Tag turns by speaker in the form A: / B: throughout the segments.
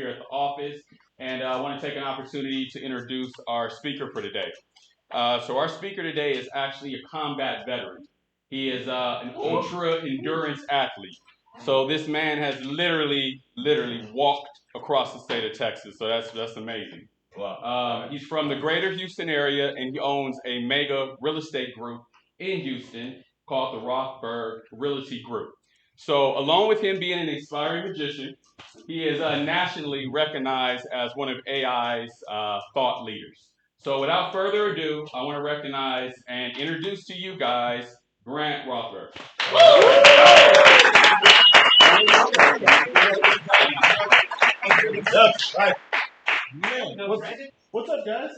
A: here at the office, and I want to take an opportunity to introduce our speaker for today. So our speaker today is actually a combat veteran. He is an ultra endurance athlete. So this man has literally walked across the state of Texas. So that's amazing. Wow. He's from the greater Houston area, and he owns a mega real estate group in Houston called the Rothberg Realty Group. So along with him being an aspiring magician, he is nationally recognized as one of AI's thought leaders. So without further ado, I want to recognize and introduce to you guys Grant Rothberg.
B: What's up, guys?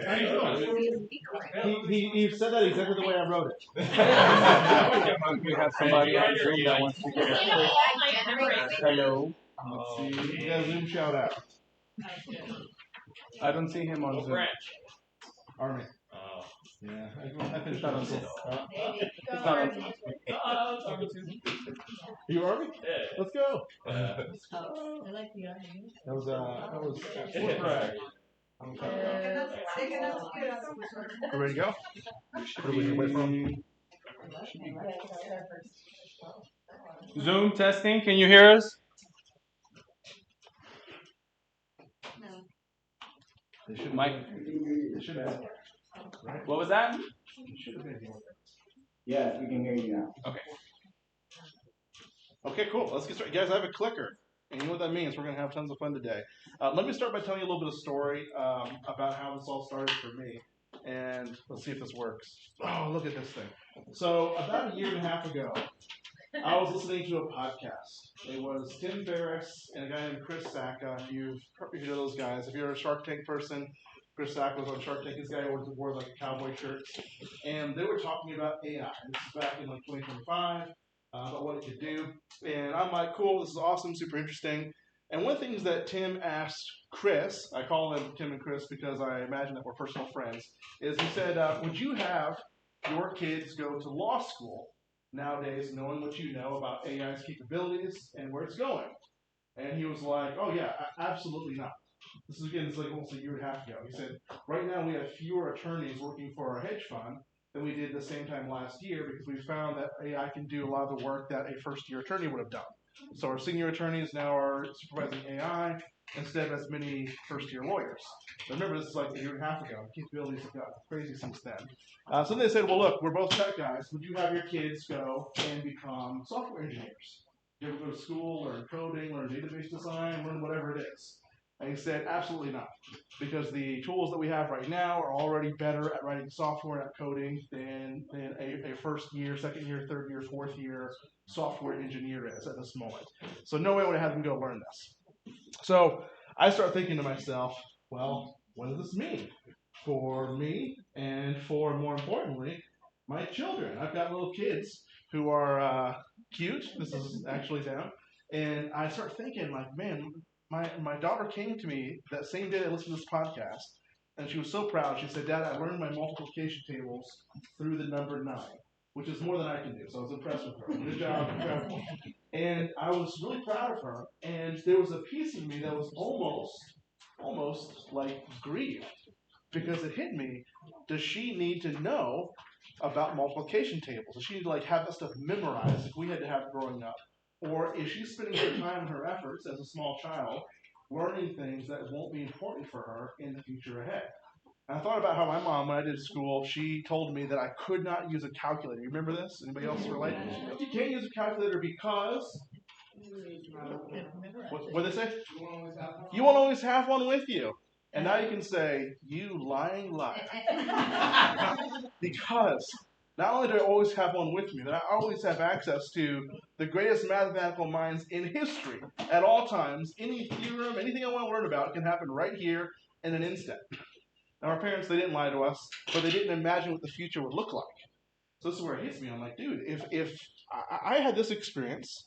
B: How you doing? He said that exactly the way I wrote it.
A: We have somebody on Zoom that wants to get a hello.
B: Let's see. You got a Zoom shout out.
A: I don't see him on Zoom.
B: Army. Yeah, I finished that on Zoom.
A: It's not on Zoom.
B: You Army?
C: Yeah.
B: Let's go.
C: I
B: like the Army. That was short brag. You ready to go? What are we wait from?
A: Zoom testing. Can you hear us? Mike. What was that?
D: Yes, we can hear you now.
A: Okay.
B: Okay, cool. Let's get started. Guys, I have a clicker. And you know what that means. We're going to have tons of fun today. Let me start by telling you a little bit of story about how this all started for me. And let's see if this works. Oh, look at this thing. So about a year and a half ago, I was listening to a podcast. It was Tim Ferriss and a guy named Chris Sacca. If you know those guys, if you're a Shark Tank person, Chris Sacca was on Shark Tank. This guy wore like a cowboy shirt. And they were talking about AI. This is back in like 2025. About what it could do. And I'm like, cool, this is awesome, super interesting. And one of the things that Tim asked Chris, I call them Tim and Chris because I imagine that we're personal friends, is he said, would you have your kids go to law school nowadays knowing what you know about AI's capabilities and where it's going? And he was like, oh yeah, absolutely not. This is like almost a year and a half ago. He said, right now we have fewer attorneys working for our hedge fund than we did the same time last year because we found that AI can do a lot of the work that a first-year attorney would have done. So our senior attorneys now are supervising AI instead of as many first-year lawyers. Remember, this is like a year and a half ago. Capabilities have gotten crazy since then. So they said, well, look, we're both tech guys. Would you have your kids go and become software engineers? You ever go to school, learn coding, learn database design, learn whatever it is? And he said, absolutely not, because the tools that we have right now are already better at writing software, at coding, than a first year, second year, third year, fourth year software engineer is at this moment. So no way would I have them go learn this. So I start thinking to myself, well, what does this mean for me and for, more importantly, my children? I've got little kids who are cute. This is actually them. And I start thinking, like, man, my daughter came to me that same day I listened to this podcast, and she was so proud. She said, Dad, I learned my multiplication tables through the number 9, which is more than I can do. So I was impressed with her. Good job, incredible. And I was really proud of her, and there was a piece of me that was almost like grieved, because it hit me. Does she need to know about multiplication tables? Does she need to like have that stuff memorized like we had to have growing up? Or is she spending her time and her efforts as a small child learning things that won't be important for her in the future ahead? And I thought about how my mom, when I did school, she told me that I could not use a calculator. You remember this? Anybody else relate? You can't use a calculator because... What did they say? You won't always have one with you. And now you can say, you lying liar. Because not only do I always have one with me, but I always have access to the greatest mathematical minds in history at all times. Any theorem, anything I want to learn about can happen right here in an instant. Now, our parents, they didn't lie to us, but they didn't imagine what the future would look like. So this is where it hits me. I'm like, dude, if I had this experience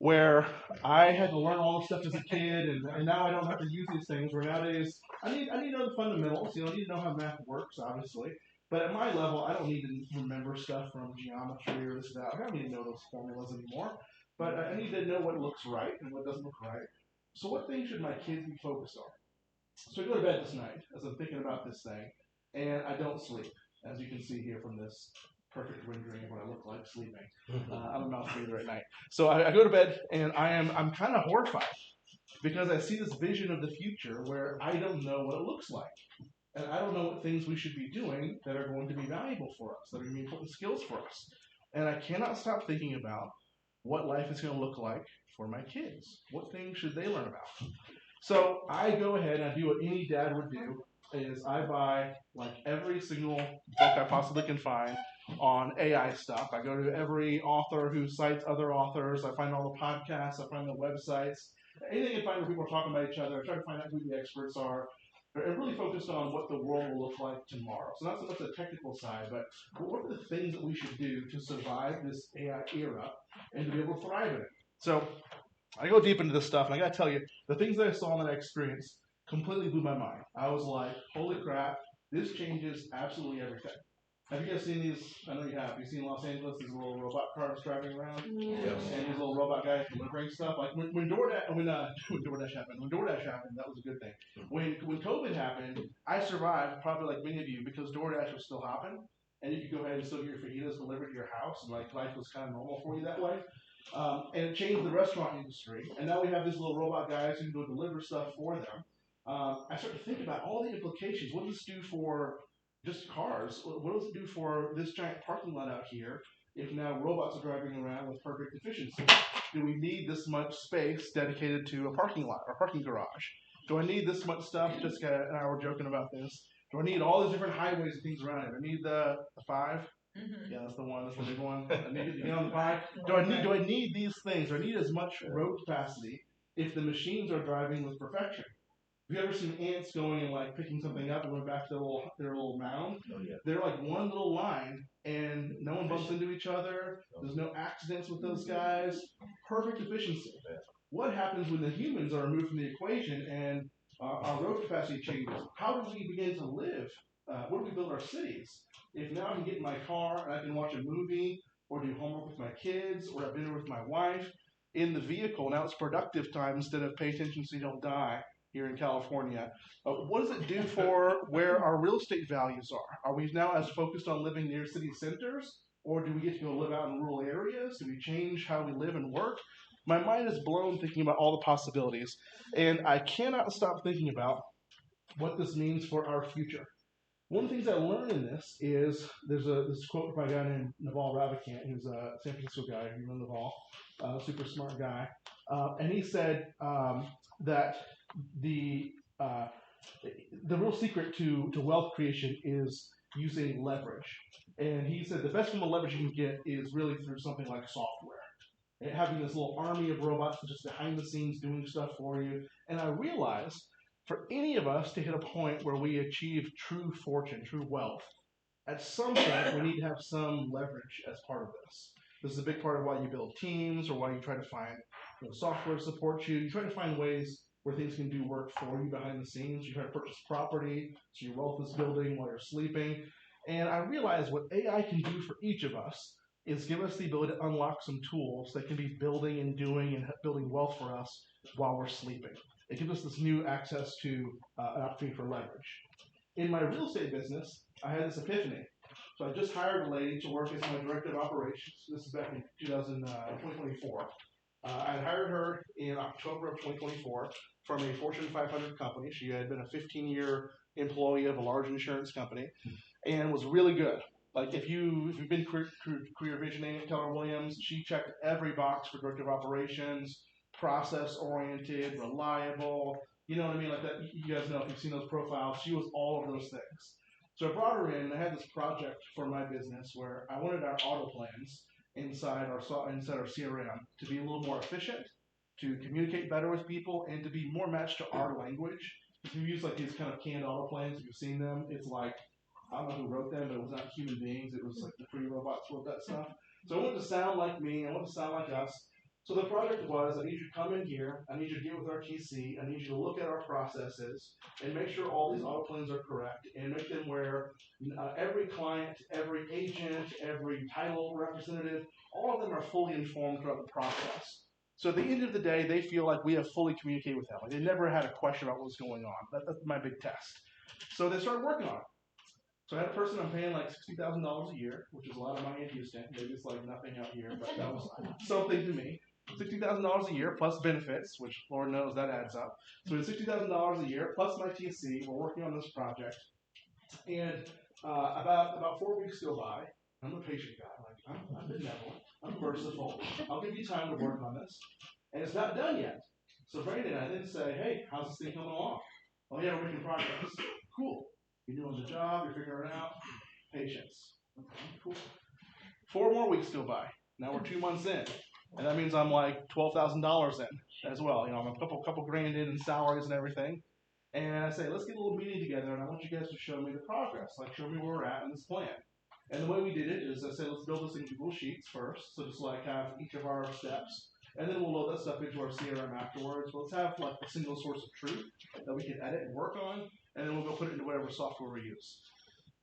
B: where I had to learn all this stuff as a kid, and now I don't have to use these things, where nowadays I need to know the fundamentals. You know, I need to know how math works, obviously. But at my level, I don't need to remember stuff from geometry or this or that. I don't need to know those formulas anymore. But I need to know what looks right and what doesn't look right. So what things should my kids be focused on? So I go to bed this night as I'm thinking about this thing, and I don't sleep, as you can see here from this perfect rendering of what I look like sleeping. I'm a mouth breather at night. So I go to bed, and I'm kind of horrified because I see this vision of the future where I don't know what it looks like. And I don't know what things we should be doing that are going to be valuable for us, that are going to be important skills for us. And I cannot stop thinking about what life is going to look like for my kids. What things should they learn about? So I go ahead and I do what any dad would do is I buy like every single book I possibly can find on AI stuff. I go to every author who cites other authors. I find all the podcasts. I find the websites. Anything I find where people are talking about each other. I try to find out who the experts are. And really focused on what the world will look like tomorrow. So not so much the technical side, but what are the things that we should do to survive this AI era and to be able to thrive in it. So I go deep into this stuff, and I got to tell you, the things that I saw and that I experienced completely blew my mind. I was like, holy crap, this changes absolutely everything. Have you guys seen these? I know you have. You've seen Los Angeles, these little robot cars driving around? Yes. And these little robot guys delivering stuff. Like when DoorDash, when DoorDash happened, that was a good thing. When COVID happened, I survived, probably like many of you, because DoorDash was still hopping. And you could go ahead and still get your fajitas delivered to your house, and like life was kind of normal for you that way. And it changed the restaurant industry. And now we have these little robot guys who can go deliver stuff for them. I start to think about all the implications. What does this do for just cars? What does it do for this giant parking lot out here if now robots are driving around with perfect efficiency? Do we need this much space dedicated to a parking lot or parking garage? Do I need this much stuff? Jessica and I were joking about this. Do I need all these different highways and things around it? Do I need the 5? Mm-hmm. Yeah, that's the one. That's the big one. I need to get on the 5. Do I need these things? Do I need as much road capacity if the machines are driving with perfection? Have you ever seen ants going and like picking something up and going back to their little mound? Oh, yeah. They're like one little line, and no one bumps into each other. There's no accidents with those guys. Perfect efficiency. What happens when the humans are removed from the equation and our road capacity changes? How do we begin to live? Where do we build our cities? If now I can get in my car and I can watch a movie or do homework with my kids or have dinner with my wife in the vehicle, now it's productive time instead of pay attention so you don't die here in California. What does it do for where our real estate values are? Are we now as focused on living near city centers, or do we get to go live out in rural areas? Do we change how we live and work? My mind is blown thinking about all the possibilities, and I cannot stop thinking about what this means for our future. One of the things I learned in this is there's this quote by a guy named Naval Ravikant, who's a San Francisco guy, you know Naval, super smart guy, and he said that uh, the real secret to wealth creation is using leverage. And he said the best form of leverage you can get is really through something like software. And having this little army of robots just behind the scenes doing stuff for you. And I realized for any of us to hit a point where we achieve true fortune, true wealth, at some point we need to have some leverage as part of this. This is a big part of why you build teams or why you try to find software to support you. You try to find ways where things can do work for you behind the scenes. You try to purchase property so your wealth is building while you're sleeping. And I realize what AI can do for each of us is give us the ability to unlock some tools that can be building and doing and building wealth for us while we're sleeping. It gives us this new access to an opportunity for leverage. In my real estate business, I had this epiphany. So I just hired a lady to work as my director of operations. This is back in 2024. I had hired her in October of 2024 from a Fortune 500 company. She had been a 15-year employee of a large insurance company and was really good. Like if you've been career visioning at Keller Williams, she checked every box for director of operations, process oriented, reliable. You know what I mean? Like that. You guys know if you've seen those profiles. She was all of those things. So I brought her in, and I had this project for my business where I wanted our auto plans inside our CRM to be a little more efficient, to communicate better with people, and to be more matched to our language. If you use like these kind of canned auto plans, if you've seen them, it's like I don't know who wrote them, but it was not human beings. It was like the free robots wrote that stuff. So I want it to sound like me. I want it to sound like us. So the project was, I need you to come in here. I need you to get with our TC. I need you to look at our processes and make sure all these auto plans are correct and make them where every client, every agent, every title representative, all of them are fully informed throughout the process. So at the end of the day, they feel like we have fully communicated with them. Like they never had a question about what was going on. That's my big test. So they started working on it. So I had a person I'm paying like $60,000 a year, which is a lot of money in Houston. Maybe it's like nothing out here, but that was something to me. $60,000 a year plus benefits, which Lord knows that adds up. So it's $60,000 a year plus my TC. We're working on this project, and about 4 weeks go by. I'm a patient guy. Like I'm benevolent. I'm merciful. I'll give you time to work on this, and it's not done yet. So Brandon and I then say, hey, how's this thing coming along? Oh yeah, we're making progress. Cool. You're doing the job. You're figuring it out. Patience. Okay, cool. 4 more weeks go by. Now we're 2 months in, and that means I'm like $12,000 in as well. You know, I'm a couple grand in salaries and everything. And I say, let's get a little meeting together, and I want you guys to show me the progress. Like, show me where we're at in this plan. And the way we did it is I said, let's build this into Google Sheets first. So just like have each of our steps, and then we'll load that stuff into our CRM afterwards. But let's have like a single source of truth that we can edit and work on, and then we'll go put it into whatever software we use.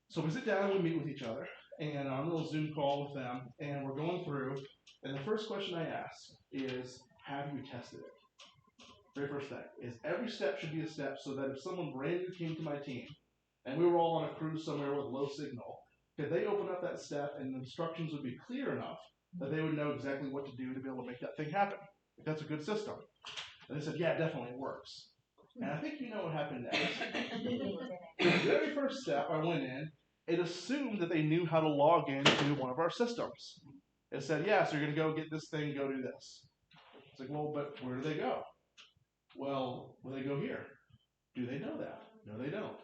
B: So we sit down and we meet with each other, and on a little Zoom call with them, and we're going through. And the first question I ask is, have you tested it? Very first thing is every step should be a step so that if someone brand new came to my team and we were all on a cruise somewhere with low signal, could they open up that step and the instructions would be clear enough that they would know exactly what to do to be able to make that thing happen? If that's a good system. And they said, yeah, definitely it works. And I think you know what happened next. The very first step I went in, it assumed that they knew how to log into one of our systems. It said, yeah, so you're going to go get this thing, go do this. It's like, well, but where do they go? Well, they go here. Do they know that? No, they don't.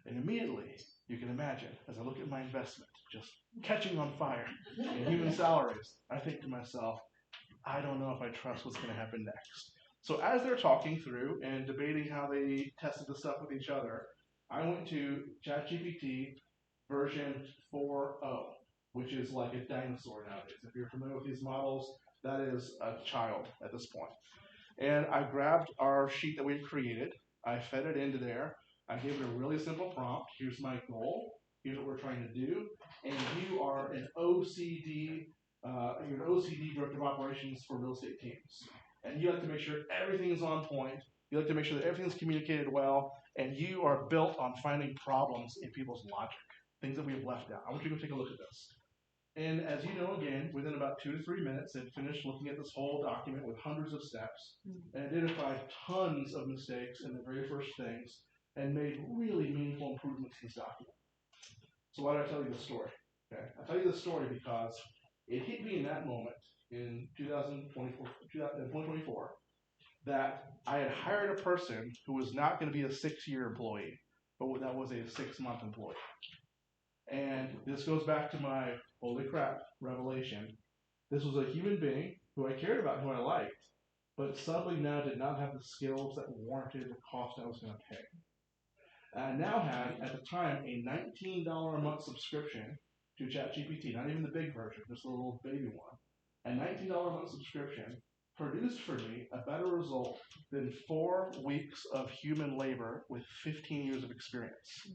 B: And immediately, you can imagine, as I look at my investment just catching on fire in human salaries, I think to myself, I don't know if I trust what's going to happen next. So as they're talking through and debating how they tested the stuff with each other, I went to ChatGPT version 4.0, which is like a dinosaur nowadays. If you're familiar with these models, that is a child at this point. And I grabbed our sheet that we had created. I fed it into there. I gave it a really simple prompt. Here's my goal. Here's what we're trying to do. And you are an OCD, you're an OCD director of operations for real estate teams. And you like to make sure everything is on point. You like to make sure that everything's communicated well. And you are built on finding problems in people's logic, things that we have left out. I want you to go take a look at this. And as you know, again, within about 2 to 3 minutes, it finished looking at this whole document with hundreds of steps and identified tons of mistakes in the very first things and made really meaningful improvements in this document. So why do I tell you this story? Okay, I tell you this story because it hit me in that moment in 2024 that I had hired a person who was not going to be a 6-year employee, but that was a 6-month employee. And this goes back to my holy crap revelation. This was a human being who I cared about, who I liked, but suddenly now did not have the skills that warranted the cost I was going to pay. I now had, at the time, a $19 a month subscription to ChatGPT, not even the big version, just the little baby one. A $19 a month subscription produced for me a better result than 4 weeks of human labor with 15 years of experience.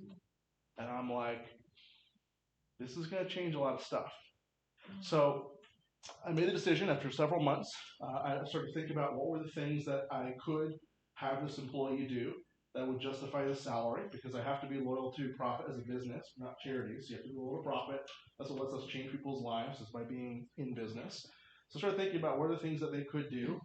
B: And I'm like, this is going to change a lot of stuff. So I made the decision after several months. I started thinking about what were the things that I could have this employee do that would justify the salary, because I have to be loyal to profit as a business, not charities. So you have to be loyal to profit. That's what lets us change people's lives, is by being in business. So I started thinking about what are the things that they could do.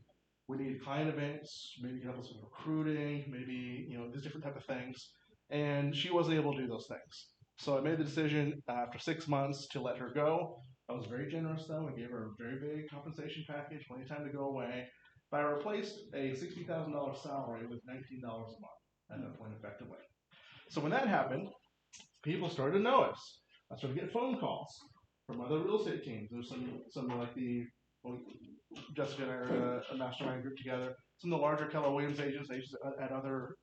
B: We need client events, maybe you can help us with recruiting, maybe these different type of things. And she wasn't able to do those things. So I made the decision after 6 months to let her go. I was very generous though. I gave her a very big compensation package, plenty of time to go away. But I replaced a $60,000 salary with $19 a month at that point effectively. So when that happened, people started to notice. I started getting phone calls from other real estate teams. There's some like Jessica and I are a mastermind group together. Some of the larger Keller Williams agents at other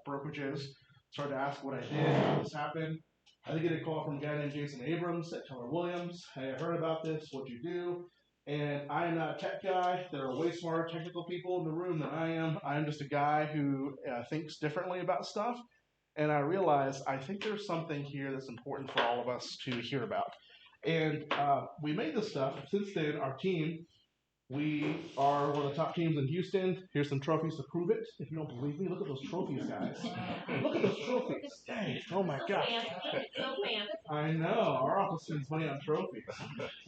B: brokerages started to ask what I did, how this happened. I did get a call from a guy named Jason Abrams at Keller Williams. Hey, I heard about this. What'd you do? And I am not a tech guy. There are way smarter technical people in the room than I am. I'm just a guy who thinks differently about stuff. And I realized I think there's something here that's important for all of us to hear about. And we made this stuff. Since then, our team We are one of the top teams in Houston. Here's some trophies to prove it. If you don't believe me, look at those trophies, guys. Look at those trophies. Dang. Oh my gosh.
C: So fancy.
B: I know. Our office spends money on trophies.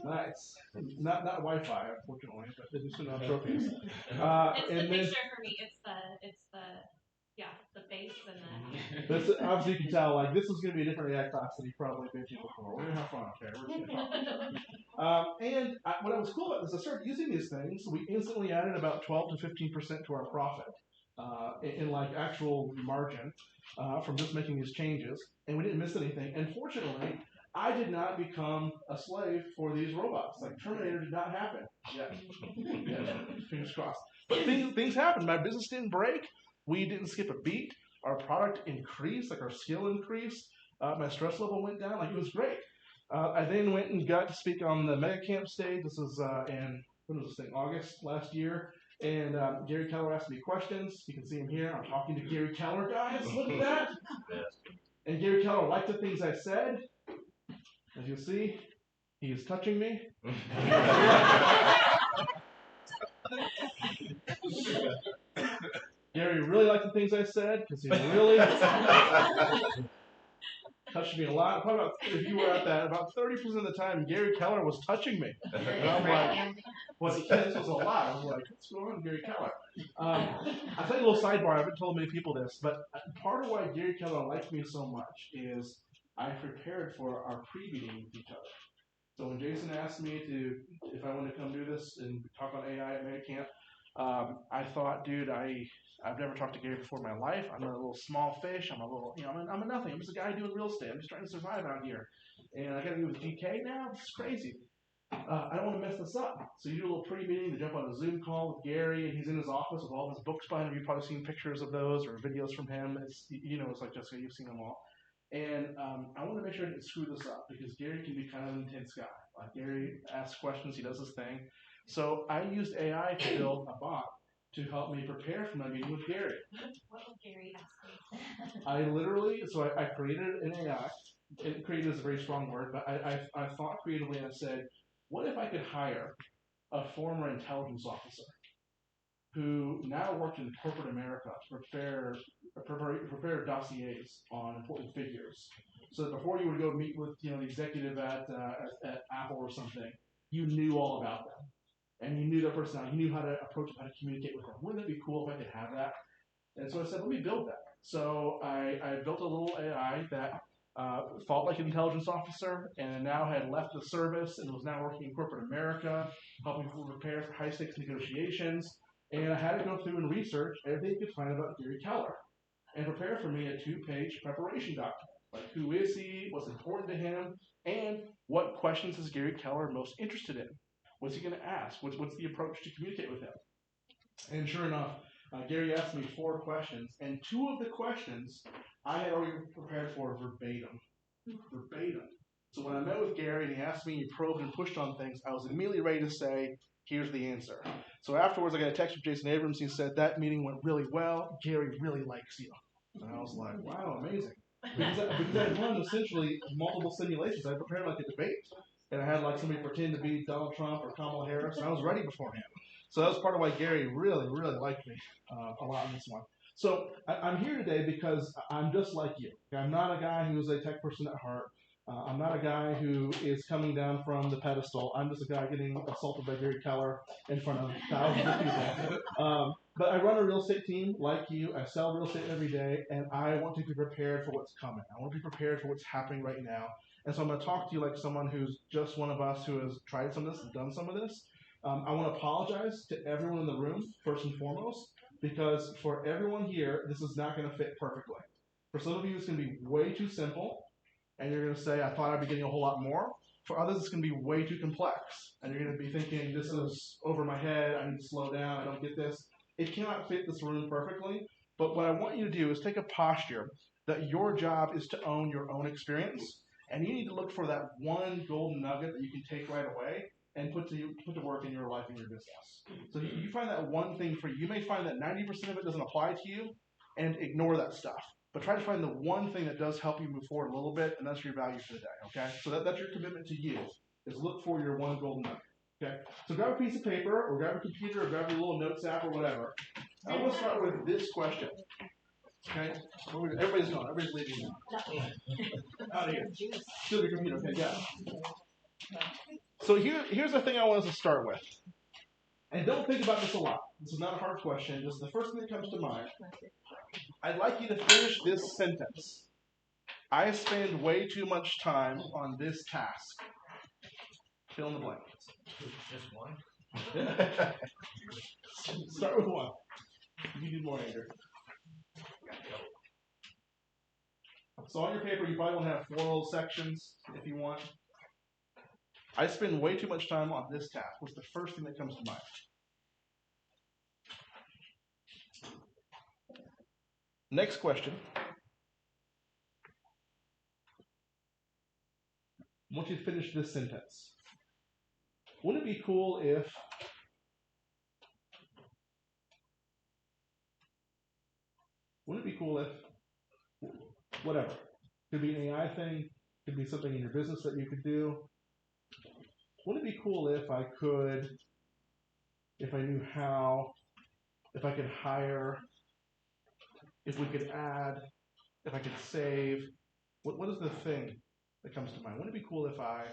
B: Nice. Not Wi-Fi, unfortunately, but they do spend on trophies.
C: It's the picture for me. It's the the face and the.
B: This obviously you can tell like this is going to be a different AI class than you've probably been to before. We're gonna have fun, okay? We're just gonna talk. What was cool about this, I started using these things. We instantly added about 12 to 15% to our profit in like actual margin from just making these changes, and we didn't miss anything. And fortunately, I did not become a slave for these robots. Like Terminator did not happen. Yeah, fingers crossed. But things happened. My business didn't break. We didn't skip a beat. Our product increased, like our skill increased. My stress level went down. Like it was great. I then went and got to speak on the Mega Camp stage. This was in when was this thing? August last year. And Gary Keller asked me questions. You can see him here. I'm talking to Gary Keller, guys. Look at that. And Gary Keller liked the things I said. As you'll see, he is touching me. Gary really liked the things I said because he really touched me a lot. Probably about, if you were at that, about 30% of the time, Gary Keller was touching me. And I'm like, well, this was a lot. I was like, what's going on, Gary Keller? I'll tell you a little sidebar. I haven't told many people this, but part of why Gary Keller liked me so much is I prepared for our pre-meeting with each other. So when Jason asked me if I wanted to come do this and talk on AI at Mega Camp, I thought, dude, I've never talked to Gary before in my life. I'm a little small fish. I'm a nothing. I'm just a guy doing real estate. I'm just trying to survive out here. And I got to be with GK now? It's crazy. I don't want to mess this up. So you do a little pre-meeting to jump on a Zoom call with Gary, and he's in his office with all his books behind him. You've probably seen pictures of those or videos from him. It's like Jessica, you've seen them all. And I want to make sure I didn't screw this up because Gary can be kind of an intense guy. Like Gary asks questions, he does his thing. So I used AI to build a bot to help me prepare for my meeting with Gary.
C: What will Gary ask me?
B: I created an AI. It created is a very strong word, but I thought creatively and I said, what if I could hire a former intelligence officer who now worked in corporate America to prepare dossiers on important figures. So that before you would go meet with the executive at Apple or something, you knew all about them. And you knew their personality, you knew how to approach them, how to communicate with them. Wouldn't it be cool if I could have that? And so I said, let me build that. So I built a little AI that thought like an intelligence officer and now had left the service and was now working in corporate America, helping people prepare for high stakes negotiations. And I had to go through and research everything you could find about Gary Keller and prepare for me a 2-page preparation document. Like who is he, what's important to him, and what questions is Gary Keller most interested in? What's he going to ask? What's the approach to communicate with him? And sure enough, Gary asked me 4 questions, and 2 of the questions I had already prepared for verbatim. So when I met with Gary and he asked me and he probed and pushed on things, I was immediately ready to say, here's the answer. So afterwards, I got a text from Jason Abrams. He said, that meeting went really well. Gary really likes you. And I was like, wow, amazing. Because I had run essentially multiple simulations. I prepared like a debate. And I had like somebody pretend to be Donald Trump or Kamala Harris, and I was ready beforehand. So that was part of why Gary really, really liked me a lot in this one. So I'm here today because I'm just like you. I'm not a guy who's a tech person at heart. I'm not a guy who is coming down from the pedestal. I'm just a guy getting assaulted by Gary Keller in front of thousands of people. But I run a real estate team like you. I sell real estate every day, and I want to be prepared for what's coming. I want to be prepared for what's happening right now. And so I'm going to talk to you like someone who's just one of us who has tried some of this and done some of this. I want to apologize to everyone in the room, first and foremost, because for everyone here, this is not going to fit perfectly. For some of you, it's going to be way too simple, and you're going to say, I thought I'd be getting a whole lot more. For others, it's going to be way too complex, and you're going to be thinking, this is over my head, I need to slow down, I don't get this. It cannot fit this room perfectly, but what I want you to do is take a posture that your job is to own your own experience, and you need to look for that one golden nugget that you can take right away and put to work in your life and your business. So you find that one thing for you. You may find that 90% of it doesn't apply to you, and ignore that stuff. But try to find the one thing that does help you move forward a little bit, and that's your value for the day, okay? So that's your commitment to you, is look for your one golden nugget. Okay, so grab a piece of paper, or grab a computer, or grab a little notes app, or whatever. I want to start with this question. Okay, everybody's gone. Everybody's leaving now. Out of here. Still your computer. Okay, yeah. So here's the thing I want us to start with. And don't think about this a lot. This is not a hard question. Just the first thing that comes to mind. I'd like you to finish this sentence. I spend way too much time on this task. Fill in the blank.
D: Just one?
B: Start with one. You do more, Andrew. So on your paper, you probably want to have 4 little sections if you want. I spend way too much time on this task. What's the first thing that comes to mind? Next question. I want you to finish this sentence. Wouldn't it be cool if whatever. Could be an AI thing, could be something in your business that you could do. Wouldn't it be cool if I knew how, if I could hire, if we could add, if I could save? What is the thing that comes to mind? Wouldn't it be cool if I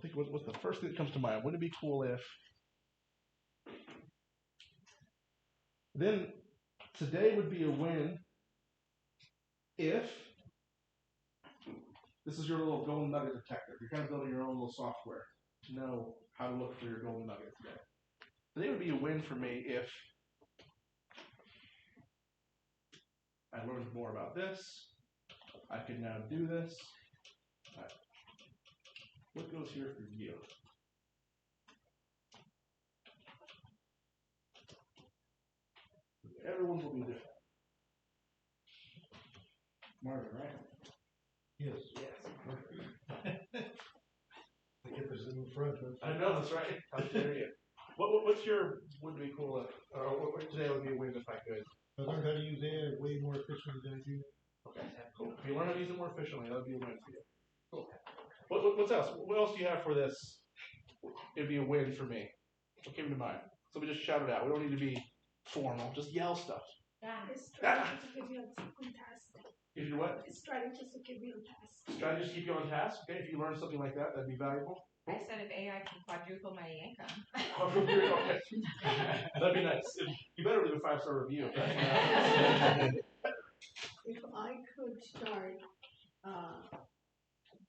B: think what's the first thing that comes to mind? Wouldn't it be cool if then today would be a win if this is your little golden nugget detector. You're kind of building your own little software to know how to look for your golden nugget today. Today would be a win for me if I learned more about this. I can now do this. Right. What goes here for you? Everyone's will be different. Marvin, right?
D: Yes. I get this in front.
B: I know, that's right. How dare you? What's your would be cool if, what today would be a win if I could?
D: I learned how to use AI way more efficiently than I do.
B: Okay, cool. If you learn how to use it more efficiently, that would be a win for you. Cool. What's else? What else do you have for this? It'd be a win for me. What came to mind? Somebody just shout it out. We don't need to be formal. Just yell stuff.
E: Strategies to keep you on task.
B: If you what?
E: Strategies to keep you on task.
B: Strategies to keep you on task. Okay, if you learn something like that, that'd be valuable.
F: I said if AI can quadruple my income.
B: Okay. That'd be nice. You better leave a 5-star review.
E: If I could start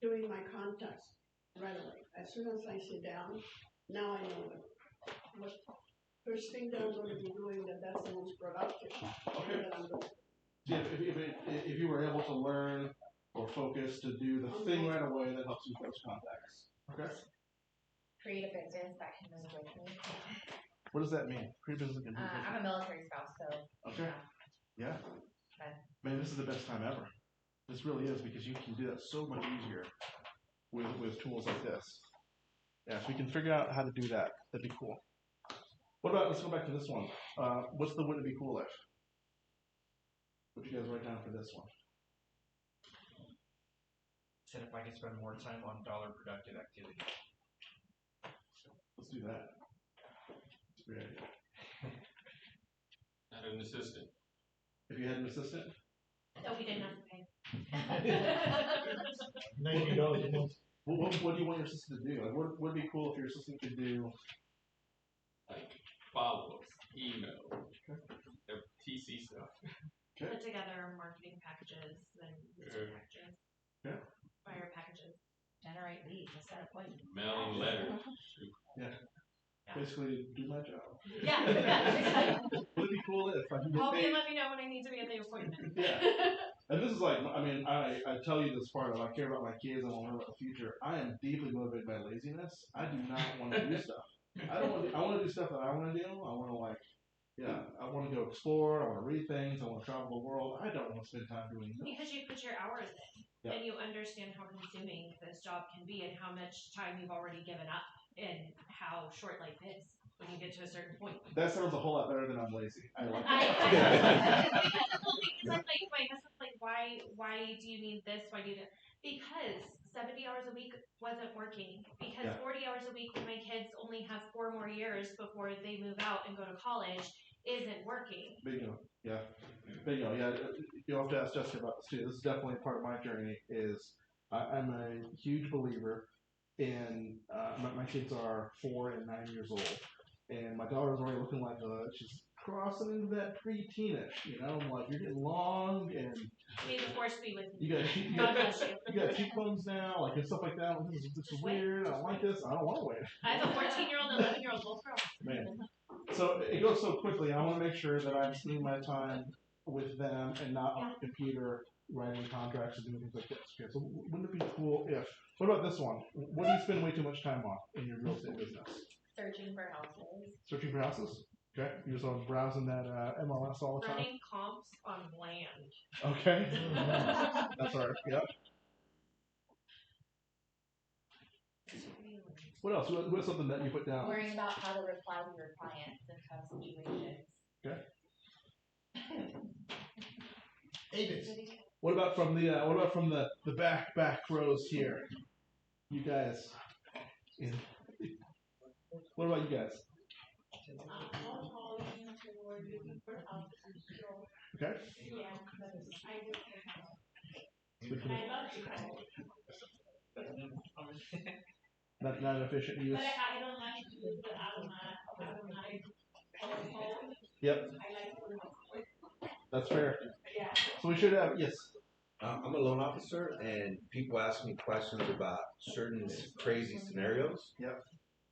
E: doing my contacts right away, as soon as I sit down, now I know what first thing that I'm going to be doing that's the most productive.
B: Okay.
E: That I'm doing.
B: Yeah, if you were able to learn or focus to do the thing right away, that helps you with those contacts. Okay.
F: Create a business that can move with me.
B: What does that mean? Create a business that can move with you.
F: I'm a military spouse, so.
B: Okay. Yeah. Man, this is the best time ever. This really is, because you can do that so much easier with tools like this. Yeah, if we can figure out how to do that, that'd be cool. What about, let's go back to this one. What's the wouldn't it be cool if? What you guys write down for this one?
D: Said if I could spend more time on dollar productive activity.
B: Let's do that. That's a great idea.
A: Not an assistant.
B: If you had an assistant?
C: So we didn't have to pay.
D: $90 a month.
B: What do you want your assistant to do? Like, what would be cool if your assistant could do?
A: Like follow-ups, email, TC stuff.
B: Okay.
C: Put together marketing packages and listening packages.
B: Yeah.
C: Fire packages.
F: Generate leads, set appointments.
A: Mailing letters.
B: Yeah. Basically, do my job.
C: Yeah.
B: Would it be cool if I can get
C: Call me
B: paid?
C: and let me know when I need to be at the appointment.
B: Yeah. And this is like, I mean, I tell you this part of, I care about my kids, I want to learn about the future. I am deeply motivated by laziness. I do not want to do stuff. I want to do stuff that I want to do. I want to I want to go explore. I want to read things. I want to travel the world. I don't want to spend time doing this.
C: Because you put your hours in,
B: Yeah.
C: and you understand how consuming this job can be, and how much time you've already given up, and how short life is when you get to a certain point.
B: That sounds a whole lot better than I'm lazy. I like
C: Because
B: that.
C: I'm like, my husband's like, why do you need this? Why do you do that? Because 70 hours a week wasn't working. Because 40 hours a week when my kids only have 4 more years before they move out and go to college isn't working.
B: Bingo. Yeah. Bingo. Yeah. You'll have to ask Jessica about this too. This is definitely part of my journey. I'm a huge believer in my kids are 4 and 9 years old, and my daughter's already looking like she's crossing into that pre-teenish. You know, I'm like, you're getting long, and
C: May the force be with you.
B: God bless you. You got cheekbones now, like and stuff like that. Like, this is weird. I don't like this. I don't want to wait.
C: I have a 14-year-old and 11-year-old, both girls.
B: Man. So it goes so quickly. I want to make sure that I'm spending my time with them and not on the computer writing contracts and doing things like this. Okay, so wouldn't it be cool if? What about this one? What do you spend way too much time on in your real estate business?
F: Searching for houses.
B: Searching for houses. Okay, you're just on browsing that MLS all the time.
C: Running comps on land.
B: Okay, that's all right. Yep. What else? What's something that you put down?
F: Worrying about how to reply to your clients in tough situations.
B: Okay. Avis. What about from the back rows here? You guys. What about you guys? Okay.
C: Yeah,
B: Not efficient use.
C: but I don't like to use it out of my phone.
B: Yep.
C: I like to.
B: That's fair.
C: Yeah.
B: So we should have yes.
G: I'm a loan officer, and people ask me questions about certain crazy scenarios.
B: Yep.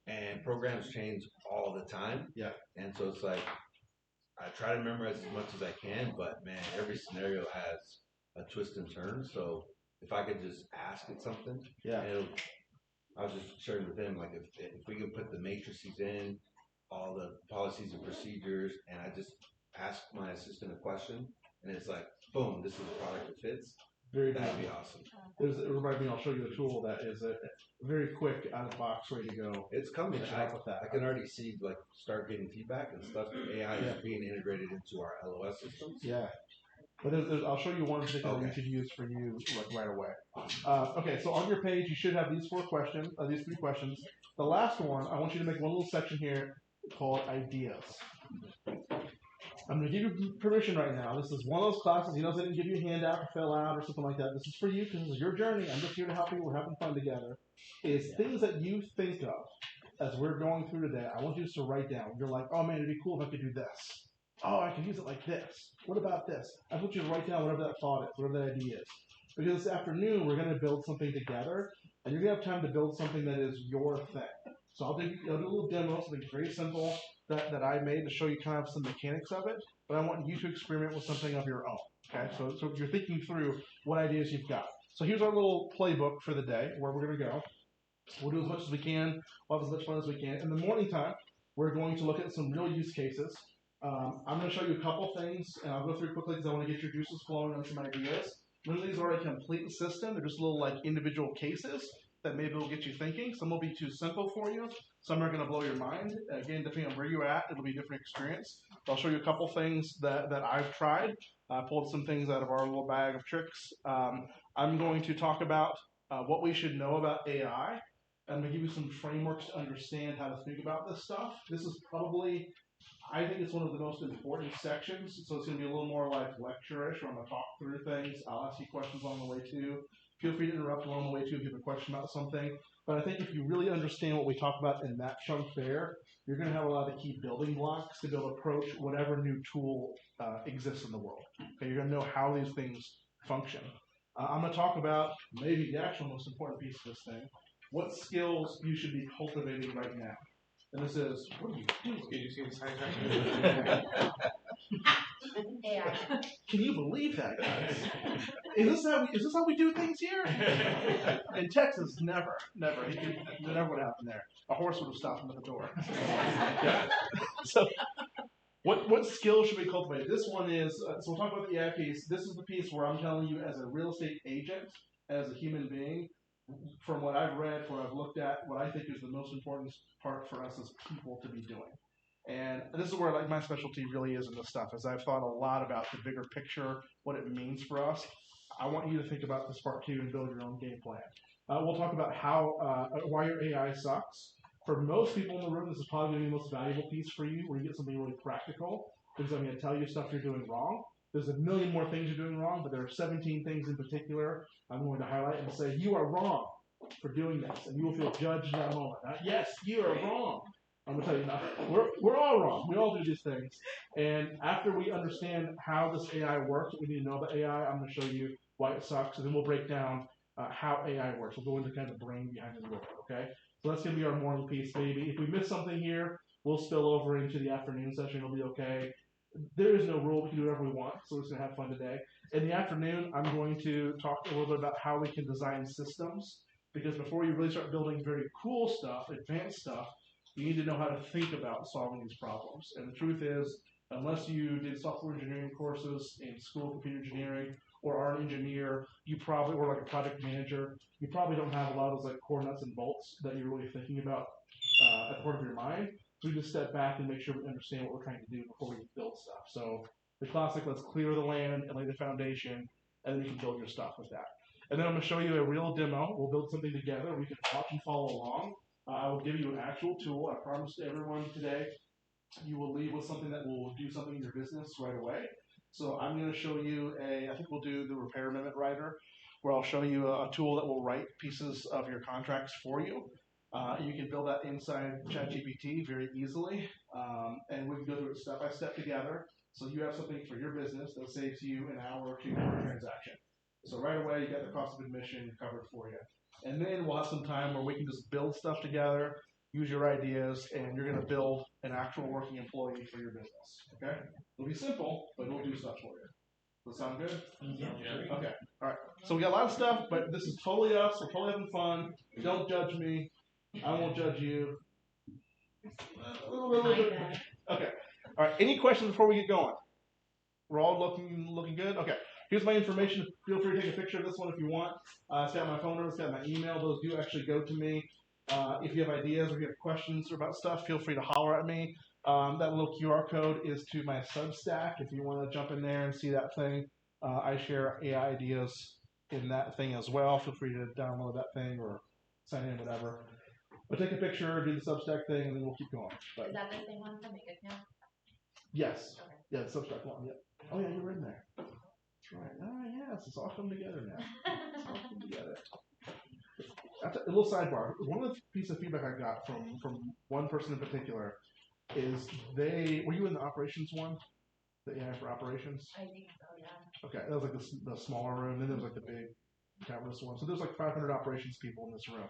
G: And programs change all the time.
B: Yeah.
G: And so it's like I try to memorize as much as I can, but man, every scenario has a twist and turn. So if I could just ask it something,
B: yeah.
G: I was just sharing with him, like if we could put the matrices in, all the policies and procedures, and I just ask my assistant a question, and it's like, boom, this is a product that fits. That'd be awesome.
B: It reminds me, I'll show you a tool that is a very quick, out of the box, ready to go.
G: It's coming.
B: I
G: can already see, like, start getting feedback and stuff. AI is being integrated into our LOS systems.
B: Yeah. But I'll show you one particular we could use for you like right away. Okay, so on your page, you should have these 3 questions. The last one, I want you to make one little section here called ideas. I'm going to give you permission right now. This is one of those classes, I didn't give you a handout to fill out or something like that. This is for you because this is your journey. I'm just here to help you. We're having fun together. Is things that you think of as we're going through today, I want you just to write down. You're like, oh man, it'd be cool if I could do this. Oh, I can use it like this. What about this? I want you to write down whatever that thought is, whatever that idea is. Because this afternoon, we're going to build something together, and you're going to have time to build something that is your thing. So I'll do a little demo, something very simple that I made to show you kind of some mechanics of it, but I want you to experiment with something of your own. Okay, so you're thinking through what ideas you've got. So here's our little playbook for the day, where we're going to go. We'll do as much as we can. We'll have as much fun as we can. In the morning time, we're going to look at some real use cases. I'm going to show you a couple things, and I'll go through quickly because I want to get your juices flowing on some ideas. None of these are a complete system. They're just little like individual cases that maybe will get you thinking. Some will be too simple for you. Some are going to blow your mind. Again, depending on where you're at, it'll be a different experience. I'll show you a couple things that I've tried. I pulled some things out of our little bag of tricks. I'm going to talk about what we should know about AI. I'm going to give you some frameworks to understand how to think about this stuff. This is probably, I think it's one of the most important sections, so it's going to be a little more like lecture-ish, where I'm going to talk through things. I'll ask you questions along the way too. Feel free to interrupt along the way too if you have a question about something. But I think if you really understand what we talk about in that chunk there, you're going to have a lot of the key building blocks to be able to approach whatever new tool exists in the world. Okay, you're going to know how these things function. I'm going to talk about maybe the actual most important piece of this thing, what skills you should be cultivating right now. And this is, what are you doing?
A: Did you see the sign?
F: AI.
B: Can you believe that, guys? Is this how we do things here? In Texas, never. Never would happen there. A horse would have stopped him at the door. Yeah. So, what skills should we cultivate? This one is, so we'll talk about the AI piece. This is the piece where I'm telling you as a real estate agent, as a human being, from what I've read, what I've looked at, what I think is the most important part for us as people to be doing. And this is where like my specialty really is in this stuff, is I've thought a lot about the bigger picture, what it means for us. I want you to think about this part too and build your own game plan. We'll talk about why your AI sucks. For most people in the room, this is probably going to be the most valuable piece for you, where you get something really practical, because I'm going to tell you stuff you're doing wrong. There's a million more things you're doing wrong, but there are 17 things in particular I'm going to highlight and say, you are wrong for doing this, and you will feel judged in that moment. Yes, you are wrong. I'm going to tell you now, we're all wrong. We all do these things. And after we understand how this AI works, what we need to know about AI, I'm going to show you why it sucks, and then we'll break down how AI works. We'll go into kind of the brain behind the wheel, okay? So that's going to be our morning piece, maybe. If we miss something here, we'll spill over into the afternoon session. It'll be okay. There is no rule. We can do whatever we want, so we're just going to have fun today. In the afternoon, I'm going to talk a little bit about how we can design systems, because before you really start building very cool stuff, advanced stuff, you need to know how to think about solving these problems. And the truth is, unless you did software engineering courses in school, computer engineering, or are an engineer, you probably, or like a project manager, you probably don't have a lot of those like core nuts and bolts that you're really thinking about at the heart of your mind. So we just step back and make sure we understand what we're trying to do before we build stuff. So the classic, let's clear the land and lay the foundation, and then you can build your stuff with that. And then I'm going to show you a real demo. We'll build something together. We can watch and follow along. I will give you an actual tool. I promise to everyone today, you will leave with something that will do something in your business right away. So I'm going to show you I think we'll do the repair amendment writer, where I'll show you a tool that will write pieces of your contracts for you. You can build that inside ChatGPT very easily, and we can go through it step by step together. So you have something for your business that saves you an hour or two per transaction. So right away, you got the cost of admission covered for you. And then we'll have some time where we can just build stuff together, use your ideas, and you're going to build an actual working employee for your business. Okay? It'll be simple, but it'll do stuff for you. Does that sound good?
A: Yeah.
B: Okay. All right. So we got a lot of stuff, but this is totally us. We're totally having fun. Don't judge me. I won't judge you. Okay. All right. Any questions before we get going? We're all looking good? Okay. Here's my information. Feel free to take a picture of this one if you want. It's got my phone number. It's got my email. Those do actually go to me. If you have ideas or you have questions about stuff, feel free to holler at me. That little QR code is to my Substack. If you want to jump in there and see that thing, I share AI ideas in that thing as well. Feel free to download that thing or sign in, whatever. But take a picture, do the Substack thing, and then we'll keep going. But,
F: Is that the same one from the account?
B: yes.
F: Okay.
B: Yeah, the Substack one. Yeah. Oh, yeah, you were in there. That's right. Ah, yes, it's all come together now. It's all come together. A little sidebar. One of the pieces of feedback I got from one person in particular is were you in the operations one? The AI for operations?
F: I think so, yeah.
B: Okay, that was like the smaller room. Then there was like the big cavernous one. So there's like 500 operations people in this room.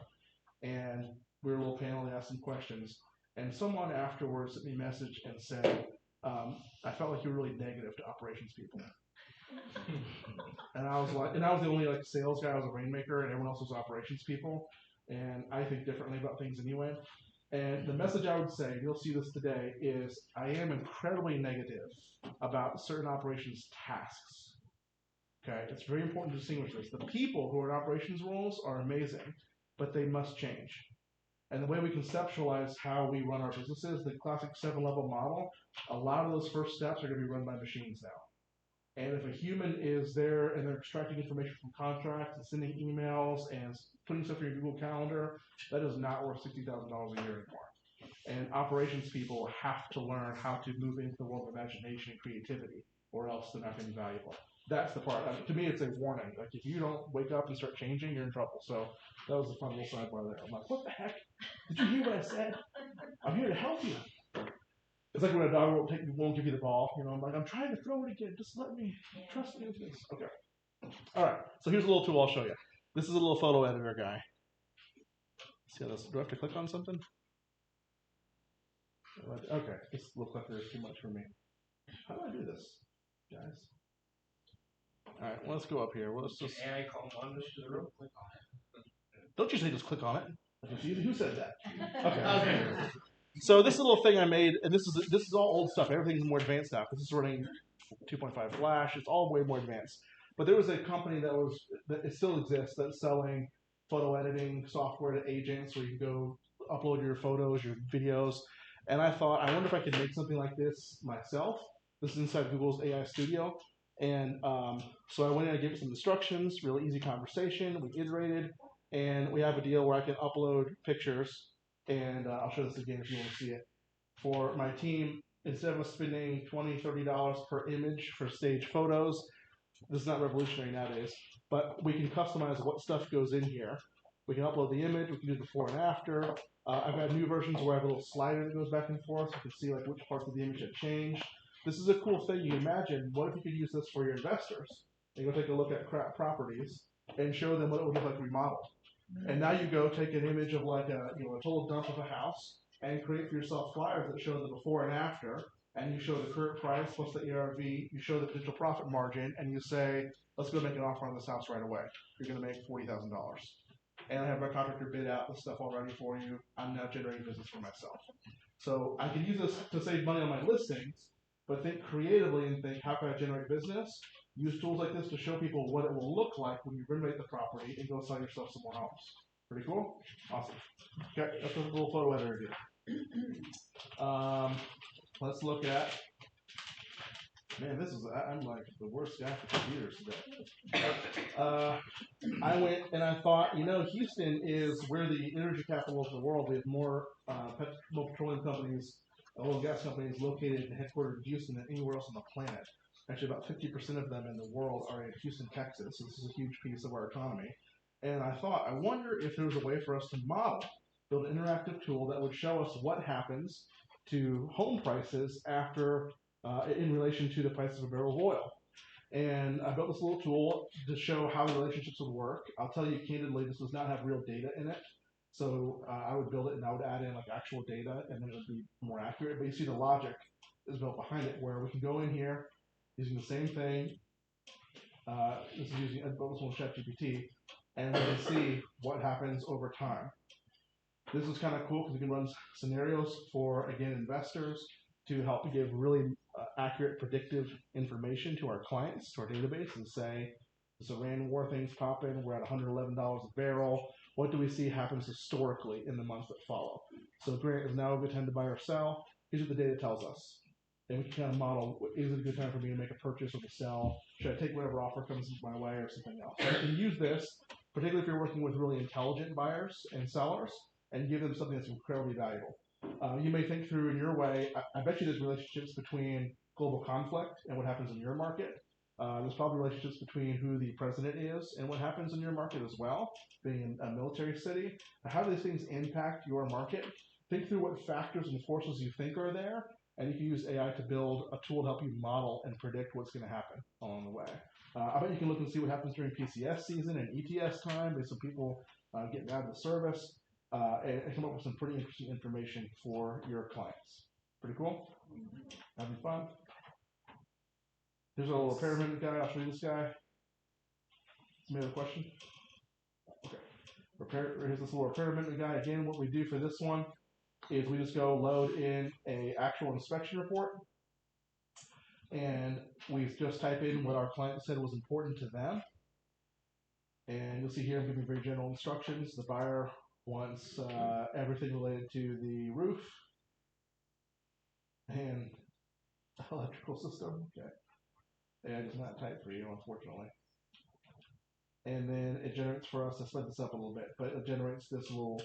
B: And we were a little panel, they asked some questions. And someone afterwards sent me a message and said, I felt like you were really negative to operations people. And I was the only like sales guy. I was a rainmaker, and everyone else was operations people. And I think differently about things anyway. And the message I would say, you'll see this today, is I am incredibly negative about certain operations tasks. Okay, it's very important to distinguish this. The people who are in operations roles are amazing, but they must change. And the way we conceptualize how we run our businesses, the classic 7-level model, a lot of those first steps are going to be run by machines now. And if a human is there and they're extracting information from contracts and sending emails and putting stuff in your Google Calendar, that is not worth $60,000 a year anymore. And operations people have to learn how to move into the world of imagination and creativity, or else they're not going to be valuable. That's the part. To me, it's a warning. Like, if you don't wake up and start changing, you're in trouble. So that was a fun little sidebar there. I'm like, what the heck? Did you hear what I said? I'm here to help you. It's like when a dog won't give you the ball. You know, I'm like, I'm trying to throw it again. Just let me, trust me with this. Okay. All right. So here's a little tool I'll show you. This is a little photo editor guy. See how this? Do I have to click on something? Okay. This little clicker is too much for me. How do I do this, guys? All right. Well, let's go up here. Let's just.
D: AI call Monday to the room, click on it.
B: Don't you say just click on it? Who said that? Okay. So this little thing I made, and this is all old stuff. Everything's more advanced now. This is running 2.5 Flash. It's all way more advanced. But there was a company that it still exists, that's selling photo editing software to agents, where you can go upload your photos, your videos, And I thought, I wonder if I could make something like this myself. This is inside Google's AI Studio. And so I went in and gave it some instructions, really easy conversation. We iterated, and we have a deal where I can upload pictures. And I'll show this again if you want to see it. For my team, instead of us spending $20, $30 per image for stage photos, this is not revolutionary nowadays, but we can customize what stuff goes in here. We can upload the image, we can do before and after. I've got new versions where I have a little slider that goes back and forth, so you can see like which parts of the image have changed. This is a cool thing. You can imagine, what if you could use this for your investors? And go take a look at properties and show them what it would look like remodeled. And now you go take an image of like a total dump of a house and create for yourself flyers that show the before and after, and you show the current price plus the ARV, you show the potential profit margin, and you say, let's go make an offer on this house right away. You're going to make $40,000. And I have my contractor bid out the stuff already for you. I'm now generating business for myself. So I can use this to save money on my listings, but think creatively and think, how can I generate business? Use tools like this to show people what it will look like when you renovate the property and go sell yourself some more homes. Pretty cool? Awesome. Okay, that's a little photo editor again. Let's look at, man, I'm like the worst guy for computers today. I went and I thought, Houston is where the energy capital of the world. We have more petroleum companies, oil and gas companies located and headquartered in Houston than anywhere else on the planet. Actually, about 50% of them in the world are in Houston, Texas. So this is a huge piece of our economy. And I thought, I wonder if there was a way for us to build an interactive tool that would show us what happens to home prices after, in relation to the price of a barrel of oil. And I built this little tool to show how the relationships would work. I'll tell you candidly, this does not have real data in it. So I would build it and I would add in like actual data and then it would be more accurate. But you see the logic is built behind it where we can go in here using the same thing. This is using, I built this one with ChatGPT, and we can see what happens over time. This is kind of cool because we can run scenarios for, again, investors to help give really accurate predictive information to our clients, to our database, and say, this Iran war thing's popping, we're at $111 a barrel. What do we see happens historically in the months that follow? So Grant is now a good time to buy or sell. Here's what the data tells us. And we can kind of model, is it a good time for me to make a purchase or to sell? Should I take whatever offer comes my way or something else? So you can use this, particularly if you're working with really intelligent buyers and sellers, and give them something that's incredibly valuable. You may think through in your way, I bet you there's relationships between global conflict and what happens in your market. There's probably relationships between who the president is and what happens in your market as well, being a military city. How do these things impact your market? Think through what factors and forces you think are there, and you can use AI to build a tool to help you model and predict what's going to happen along the way. I bet you can look and see what happens during PCS season and ETS time. There's some people getting out of the service. And come up with some pretty interesting information for your clients. Pretty cool? That'd be fun. Here's a little repair minute guy. I'll show you this guy. Any other question? Okay. Here's this little repair minute guy. Again, what we do for this one is we just go load in a actual inspection report. And we just type in what our client said was important to them. And you'll see here I'm giving very general instructions. The buyer wants everything related to the roof and electrical system. Okay. And it's not typed for you, unfortunately. And then it generates for us, I sped this up a little bit, but it generates this little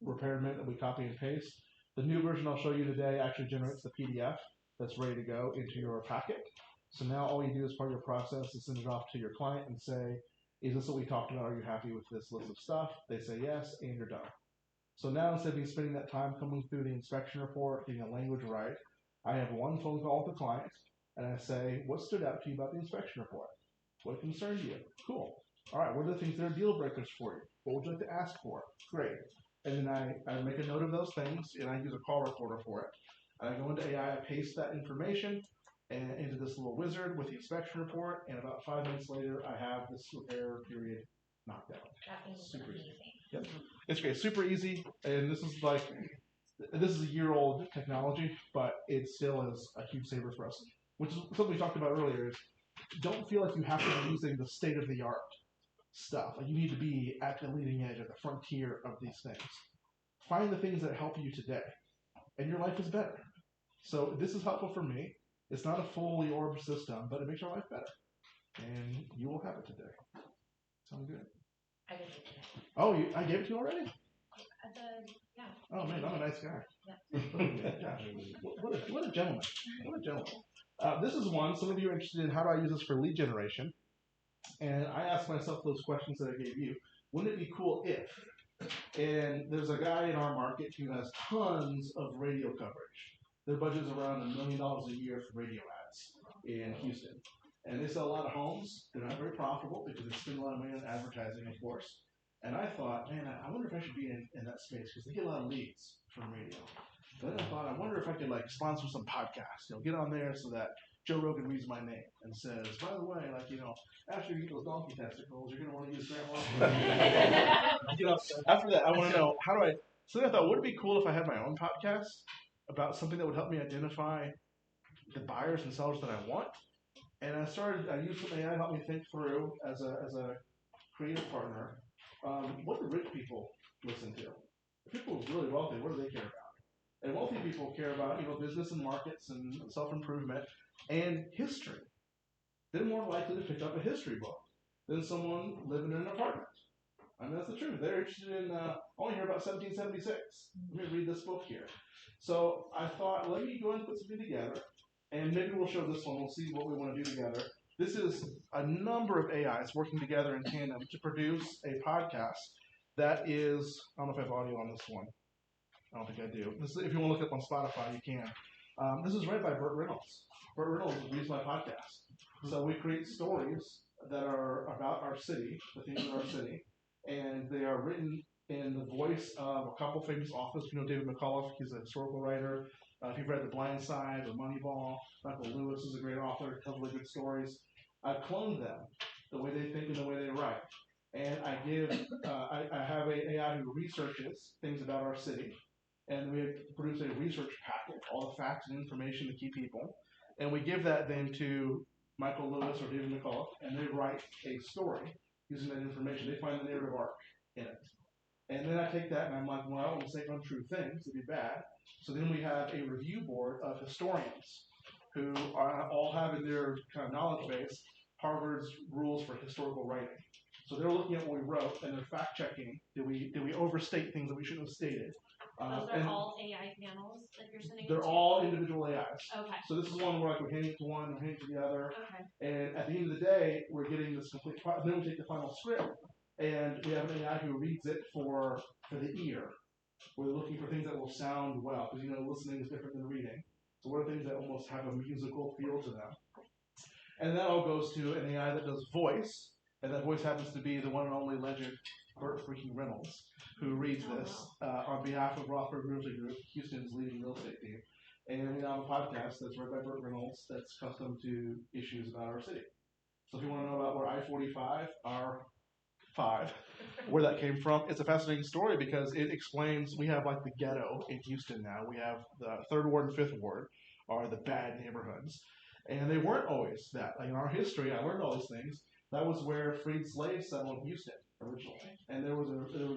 B: repair minute that we copy and paste. The new version I'll show you today actually generates the PDF that's ready to go into your packet. So now all you do as part of your process is send it off to your client and say, is this what we talked about? Are you happy with this list of stuff? They say yes, and you're done. So now instead of me spending that time coming through the inspection report, getting the language right, I have one phone call with the client, and I say, what stood out to you about the inspection report? What concerned you? Cool. All right, what are the things that are deal breakers for you? What would you like to ask for? Great. And then I make a note of those things, and I use a call recorder for it. And I go into AI, I paste that information and into this little wizard with the inspection report, and about 5 minutes later, I have this repair period knocked out. Super easy. Yep. It's great. Super easy, and this is a year-old technology, but it still is a huge saver for us. Which is something we talked about earlier. Is don't feel like you have to be using the state-of-the-art stuff. Like you need to be at the leading edge, at the frontier of these things. Find the things that help you today. and your life is better. So this is helpful for me. It's not a fully orbed system, but it makes your life better. And you will have it today. Sound good?
F: I didn't get it.
B: Oh, I gave it to you already?
C: Yeah.
B: Oh man, I'm a nice guy.
C: Yeah.
B: Gosh, what a gentleman. What a gentleman. This is one. Some of you are interested in how do I use this for lead generation. And I asked myself those questions that I gave you. Wouldn't it be cool if? And there's a guy in our market who has tons of radio coverage. Their budget is around $1 million a year for radio ads in Houston. And they sell a lot of homes. They're not very profitable because they spend a lot of money on advertising, of course. And I thought, man, I wonder if I should be in that space because they get a lot of leads from radio. Then I thought, I wonder if I could like sponsor some podcasts, get on there so that Joe Rogan reads my name and says, by the way, after you eat those donkey testicles, you're going to want to use Grant After that, I want to know, so then I thought, would it be cool if I had my own podcast about something that would help me identify the buyers and sellers that I want? And I used some AI to help me think through as a creative partner, what do rich people listen to? If people are really wealthy, what do they care about? And wealthy people care about, business and markets and self-improvement and history. They're more likely to pick up a history book than someone living in an apartment. I mean, that's the truth. They're interested in, I want to hear about 1776. Let me read this book here. So I thought, let me go and put something together, and maybe we'll show this one. We'll see what we want to do together. This is a number of AIs working together in tandem to produce a podcast that is, I don't know if I have audio on this one. I don't think I do. If you want to look up on Spotify, you can. This is read by Burt Reynolds. Burt Reynolds reads my podcast. So we create stories that are about our city, the themes of our city, and they are written in the voice of a couple famous authors. David McCullough, he's a historical writer. If you've read The Blind Side or Moneyball, Michael Lewis is a great author, tells really good stories. I've cloned them, the way they think and the way they write. And I have an AI who researches things about our city, and we produce a research packet, all the facts and information to key people, and we give that then to Michael Lewis or David McCullough, and they write a story using that information. They find the narrative arc in it. And then I take that and I'm like, well, I don't want to say untrue things, it'd be bad. So then we have a review board of historians who all have in their kind of knowledge base Harvard's rules for historical writing. So they're looking at what we wrote and they're fact checking. Did we overstate things that we shouldn't have stated?
C: Those are all AI panels that you're sending.
B: They're all individual AIs.
C: Okay.
B: So this is one where we're handing it to one, we're handing it to the other.
C: Okay.
B: And at the end of the day, we're getting this complete. Then we take the final script, and we have an AI who reads it for the ear. We're looking for things that will sound well, because listening is different than reading. So what are things that almost have a musical feel to them? And that all goes to an AI that does voice, and that voice happens to be the one and only legend Burt freaking Reynolds, who reads this on behalf of Rothberg Realty Group, Houston's leading real estate team. And we have a podcast that's read by Burt Reynolds that's custom to issues about our city. So if you want to know about where I-45, R5, where that came from, it's a fascinating story because it explains, we have like the ghetto in Houston now. We have the 3rd Ward and 5th Ward are the bad neighborhoods. And they weren't always that. Like in our history, I learned all these things. That was where freed slaves settled in Houston originally. And there was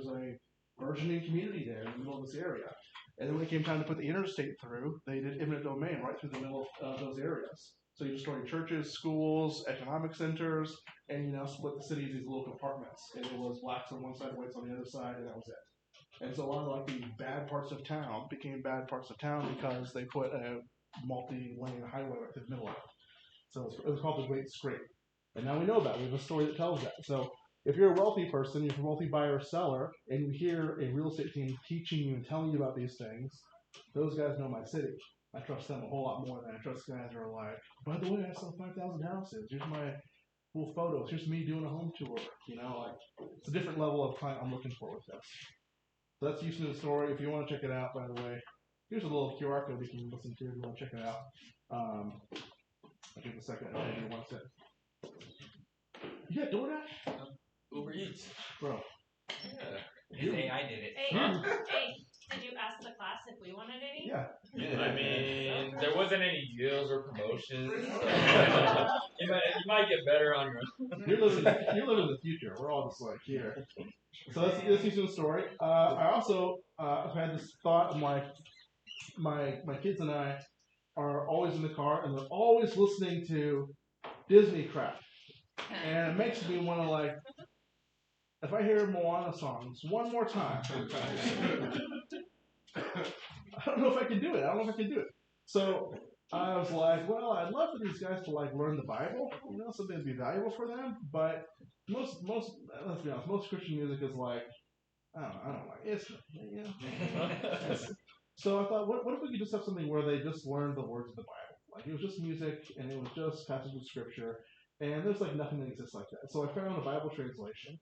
B: a burgeoning community there in the middle of this area. And then when it came time to put the interstate through, they did eminent domain right through the middle of those areas. So you destroyed churches, schools, economic centers, and split the city into these little compartments. And it was blacks on one side, whites on the other side, and that was it. And so a lot of the bad parts of town became bad parts of town because they put a multi-lane highway right through the middle of it. So it was called the Great Scrape. And now we know that. We have a story that tells that. So if you're a wealthy person, you're a wealthy buyer or seller, and you hear a real estate team teaching you and telling you about these things, those guys know my city. I trust them a whole lot more than I trust guys who are like, by the way, I saw 5,000 houses. Here's my cool photos. Here's me doing a home tour. It's a different level of client I'm looking for with this. So that's Houston the story. If you want to check it out, by the way, here's a little QR code you can listen to if you want to check it out. I'll give it a second. I'll give you one second. You got DoorDash?
D: Uber Eats.
B: Bro.
D: Yeah. His AI did it.
C: Hey, did you ask the class if we wanted any?
B: Yeah.
A: I mean, there wasn't any deals or promotions. you might get better on your own.
B: You're living the future. We're all just like here. So that's Houston's story. I also have had this thought. I'm like, my kids and I are always in the car, and they're always listening to Disney crap, and it makes me want to like, if I hear Moana songs one more time, I don't know if I can do it. So I was like, well, I'd love for these guys to like learn the Bible, something that'd be valuable for them. But most, let's be honest, most Christian music is like, I don't like it. So I thought, what if we could just have something where they just learn the words of the Bible? Like it was just music and it was just passages of scripture, and there's like nothing that exists like that. So I found a Bible translation,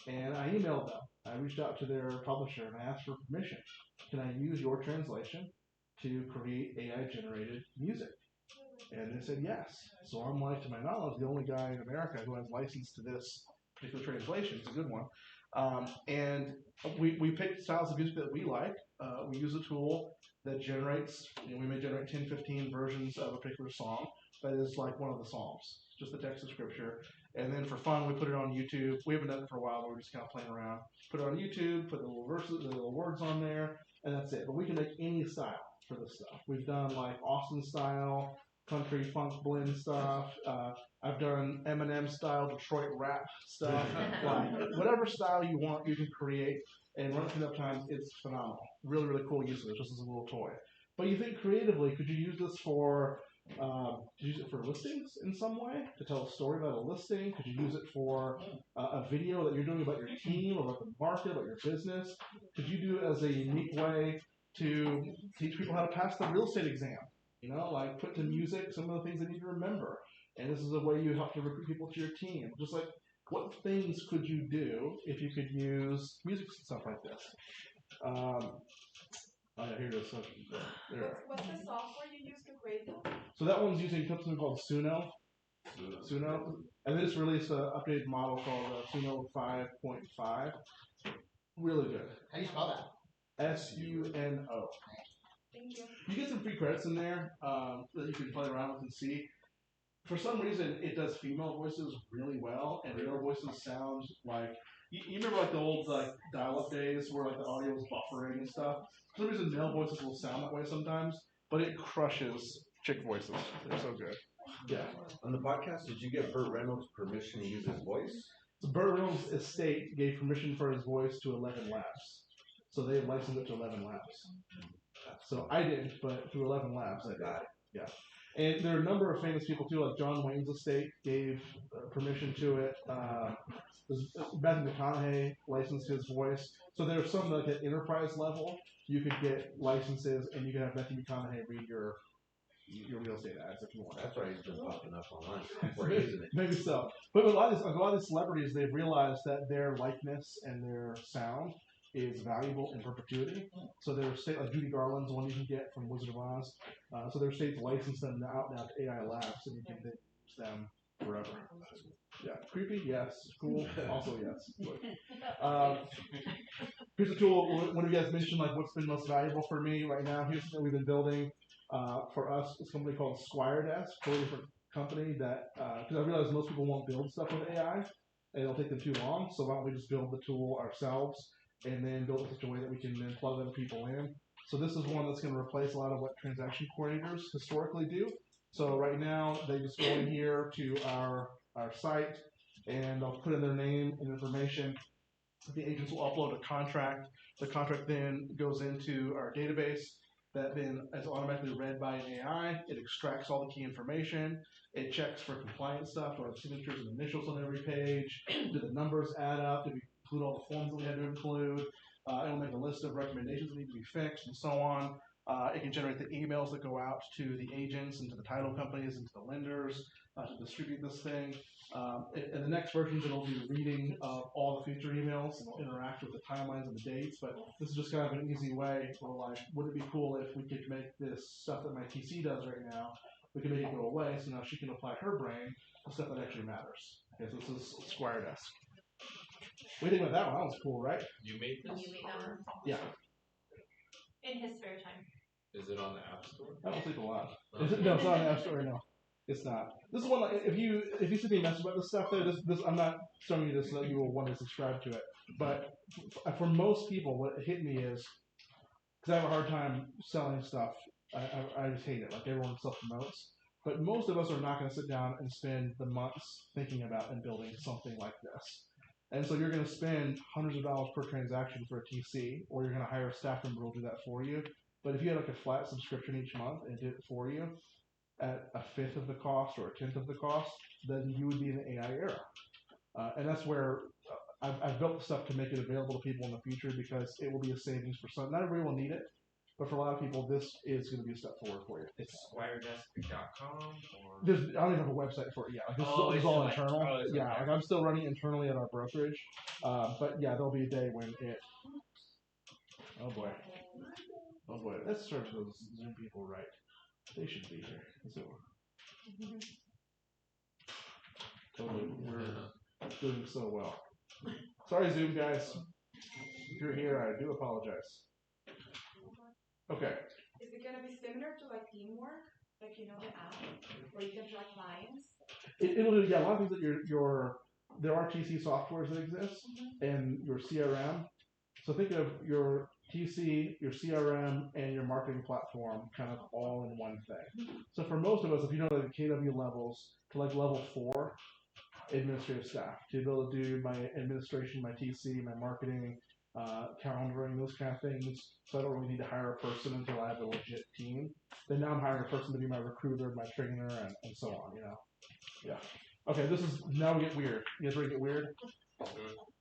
B: and I emailed them. I reached out to their publisher and I asked for permission. Can I use your translation to create AI-generated music? And they said yes. So I'm like, to my knowledge, the only guy in America who has license to this particular translation. It's a good one. And we picked styles of music that we like. We use a tool that generates, we may generate 10, 15 versions of a particular song that is like one of the Psalms, just the text of scripture. And then for fun, we put it on YouTube. We haven't done it for a while, but we're just kind of playing around. Put it on YouTube, put the little verses, the little words on there, and that's it. But we can make any style for this stuff. We've done like Austin style, country funk blend stuff. I've done Eminem style Detroit rap stuff. Like whatever style you want, you can create. And run it enough times, it's phenomenal. Really, really cool use of it, just as a little toy. But you think creatively, could you use this for use it for listings in some way to tell a story about a listing? Could you use it for a video that you're doing about your team, or about the market, about your business? Could you do it as a unique way to teach people how to pass the real estate exam? Like put to music some of the things they need to remember. And this is a way you help to recruit people to your team. Just like, what things could you do if you could use music and stuff like this? Oh yeah, here it is. So, there.
H: What's the software you use to create them?
B: So that one's using something called Suno. And they just released an updated model called Suno 5.5. Really good.
I: How do you spell that?
B: SUNO.
H: Thank you.
B: You get some free credits in there that you can play around with and see. For some reason, it does female voices really well, and male voices sound like you remember like the old like dial-up days where like the audio was buffering and stuff. For some reason, male voices will sound that way sometimes, but it crushes chick voices. They're so good. Yeah.
G: On the podcast, did you get Burt Reynolds permission to use his voice?
B: So Burt Reynolds' estate gave permission for his voice to 11 Labs, so they licensed it to 11 Labs. So I didn't, but through 11 Labs, I got it. Yeah. And there are a number of famous people too, like John Wayne's estate gave permission to it. Matthew McConaughey licensed his voice. So there are some like at enterprise level, you could get licenses, and you can have Matthew McConaughey read your real estate ads if you want.
G: That's why he's been popping up online.
B: Maybe so. But a lot of these celebrities, they've realized that their likeness and their sound is valuable in perpetuity. So their state, like Judy Garland's one you can get from Wizard of Oz. So their states license them now to AI Labs, and you can use them forever. Yeah, creepy, yes. Cool, also yes. Here's a tool. One of you guys mentioned like what's been most valuable for me right now. Here's something we've been building for us. It's a company called Squire Desk, totally different company that because I realize most people won't build stuff with AI, and it'll take them too long. So why don't we just build the tool ourselves? And then build it in such a way that we can then plug other people in. So this is one that's going to replace a lot of what transaction coordinators historically do. So right now, they just go in here to our site, and they'll put in their name and information. The agents will upload a contract. The contract then goes into our database that then is automatically read by an AI. It extracts all the key information. It checks for compliance stuff, or signatures and initials on every page. Do the numbers add up? Do we include all the forms that we had to include? It'll make a list of recommendations that need to be fixed and so on. It can generate the emails that go out to the agents and to the title companies and to the lenders to distribute this thing. In the next versions, it'll be reading all the future emails and it'll interact with the timelines and the dates. But this is just kind of an easy way for like, would it be cool if we could make this stuff that my TC does right now, we can make it go away, so now she can apply her brain to stuff that actually matters. Okay, so this is Squire Desk. What do you think about that one? That was cool, right?
D: You made this?
C: You made that one?
B: Yeah.
C: In his spare time.
D: Is it on the App Store?
B: I don't think a lot. No, it's not on the App Store. No, it's not. This is one like if you sit there and mess about this stuff, there, this I'm not showing you this so that you will want to subscribe to it. But for most people, what hit me is because I have a hard time selling stuff. I just hate it. Like everyone self promotes. But most of us are not going to sit down and spend the months thinking about and building something like this. And so you're going to spend hundreds of dollars per transaction for a TC, or you're going to hire a staff member who will do that for you. But if you had like a flat subscription each month and did it for you at a fifth of the cost or a tenth of the cost, then you would be in the AI era. And that's where I've built stuff to make it available to people in the future because it will be a savings for some. Not everybody will need it, but for a lot of people, this is going to be a step forward for you.
D: It's squiredesk.com or
B: I don't even have a website for it yet. Like, this is all internal. Like I'm still running internally at our brokerage. But yeah, there'll be a day when it. Oh boy. Let's serve those Zoom people right. They should be here. So. Totally, we're doing so well. Sorry, Zoom guys. If you're here, I do apologize. Okay.
H: Is it gonna be similar to like teamwork? Like the app where you can track clients?
B: It'll do, yeah, a lot of things that there are TC softwares that exist and your CRM. So think of your TC, your CRM, and your marketing platform kind of all in one thing. So for most of us, if you know the KW levels to like level 4 administrative staff, to be able to do my administration, my TC, my marketing, calendaring, those kind of things. So I don't really need to hire a person until I have a legit team. Then now I'm hiring a person to be my recruiter, my trainer, and so on, Yeah. Okay, now we get weird. You guys ready to get weird?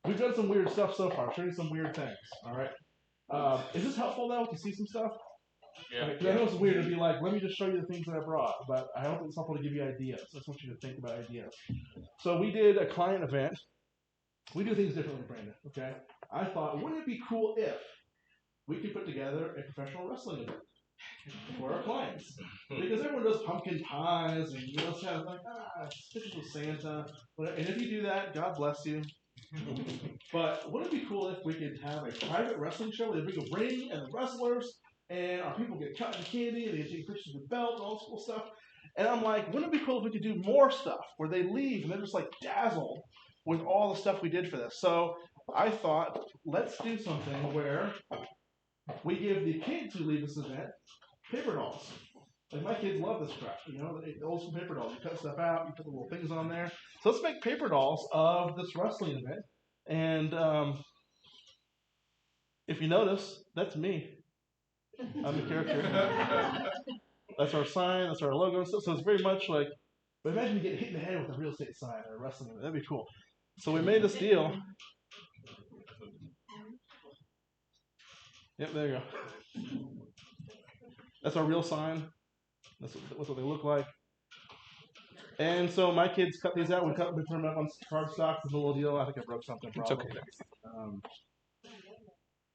B: We've done some weird stuff so far. Showing you some weird things, all right? Is this helpful, though, to see some stuff?
A: Yeah.
B: Because I know it's weird to be like, let me just show you the things that I brought, but I hope it's helpful to give you ideas. I just want you to think about ideas. So we did a client event. We do things differently, Brandon, okay? I thought, wouldn't it be cool if we could put together a professional wrestling event for our clients? Because everyone does pumpkin pies and it's kind of like, pictures with Santa. And if you do that, God bless you. But wouldn't it be cool if we could have a private wrestling show where they bring a ring and the wrestlers and our people get cotton candy and they get take pictures with the belt and all this cool stuff? And I'm like, wouldn't it be cool if we could do more stuff where they leave and they're just like dazzled with all the stuff we did for this? So I thought, let's do something where we give the kids who leave this event paper dolls. Like my kids love this crap, the old school paper dolls. You cut stuff out, you put the little things on there. So let's make paper dolls of this wrestling event. And if you notice, that's me. I'm the character. That's our sign, that's our logo and stuff. So it's very much like, but imagine you get hit in the head with a real estate sign or a wrestling event. That'd be cool. So we made this deal. Yep, there you go. That's our real sign. That's what they look like. And so my kids cut these out. We put them up on cardstock. It's a little deal. I think I broke something. Probably. It's okay.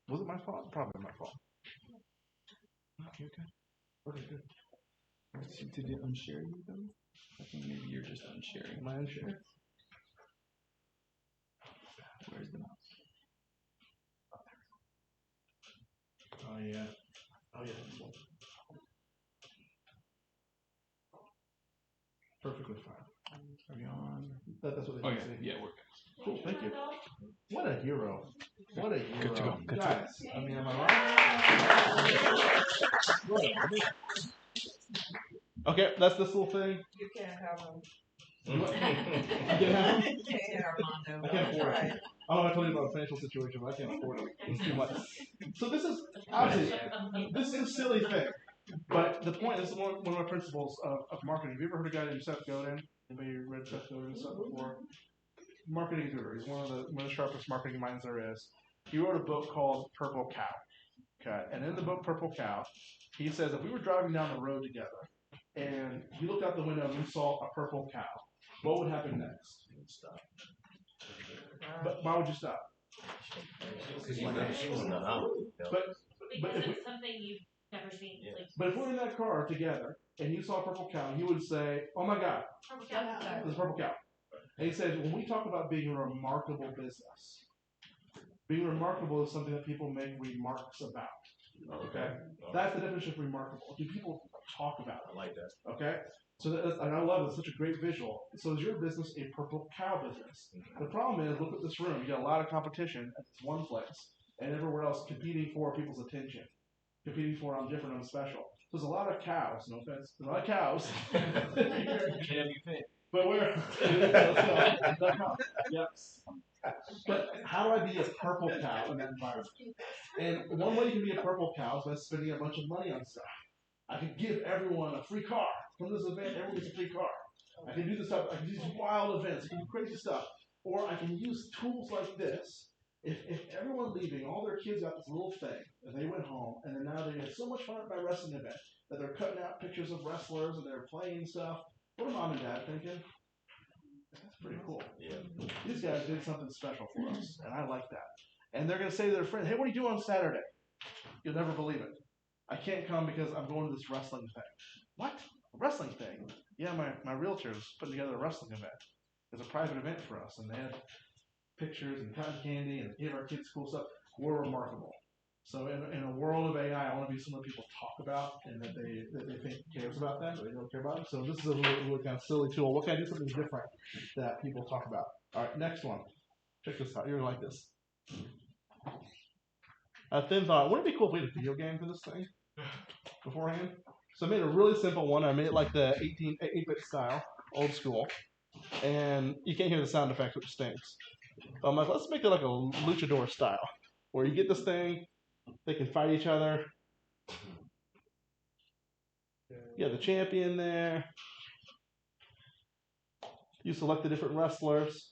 B: Was it my fault? Probably my fault. Okay. Okay, good.
J: So did it unshare you though? I think maybe you're just unsharing.
B: Am I unshared?
J: Where's the mouse?
B: Oh yeah. Perfectly fine.
J: Are we on?
B: That's what they say.
A: Yeah, we're good.
B: Cool, thank you. What a hero.
J: Good to go.
B: Guys, I mean, am I right? Okay, that's this little thing.
H: You can't have them.
B: You can have them?
H: You can't, Armando.
B: I can't afford it. I don't know if I told you about the financial situation, but I can't afford it. It's too much. So this is, obviously, this is a silly thing. But the point is one of my principles of marketing. Have you ever heard a guy named Seth Godin? Anybody read Seth Godin's stuff before? Marketing guru. He's one of the sharpest marketing minds there is. He wrote a book called Purple Cow. Okay, and in the book Purple Cow, he says if we were driving down the road together and you looked out the window and you saw a purple cow, what would happen next? You would stop. But why would you stop?
C: Because it's something you've never seen.
B: Yeah. But if we're in that car together and you saw a purple cow, you would say, "Oh my God, there's a purple cow." And he says, when we talk about being a remarkable business, being remarkable is something that people make remarks about. Okay, that's the definition of remarkable. Do people talk about it?
J: I like that.
B: Okay, so and I love it. It's such a great visual. So is your business a purple cow business? The problem is, look at this room. You got a lot of competition at this one place, and everywhere else competing for people's attention. competing for I'm different, I'm special. There's a lot of cows, no offense, there's a lot of cows. But we're, yep. But how do I be a purple cow in that environment? And one way you can be a purple cow is by spending a bunch of money on stuff. I can give everyone a free car. From this event, everyone gets a free car. I can do this stuff, I can do these wild events, I can do crazy stuff. Or I can use tools like this. If everyone leaving, all their kids got this little thing, and they went home, and then now they had so much fun at my wrestling event that they're cutting out pictures of wrestlers and they're playing stuff. What are mom and dad thinking? That's pretty cool. Yeah. These guys did something special for us, and I like that. And they're going to say to their friend, hey, what are you doing on Saturday? You'll never believe it. I can't come because I'm going to this wrestling thing. What? A wrestling thing? Yeah, my realtor's putting together a wrestling event. It's a private event for us, and they had pictures and cotton candy and gave our kids cool stuff. We're remarkable. So in a world of AI, I want to be someone people talk about and that they think cares about them, but they don't care about them. So this is a really kind of silly tool. What can I do something different that people talk about? All right, next one. Check this out. You're gonna like this. Thin thought. Wouldn't it be cool if we had a video game for this thing beforehand? So I made a really simple one. I made it like the 8-bit style, old school, and you can't hear the sound effects, which stinks. I'm like, let's make it like a luchador style, where you get this thing, they can fight each other. You have the champion there. You select the different wrestlers.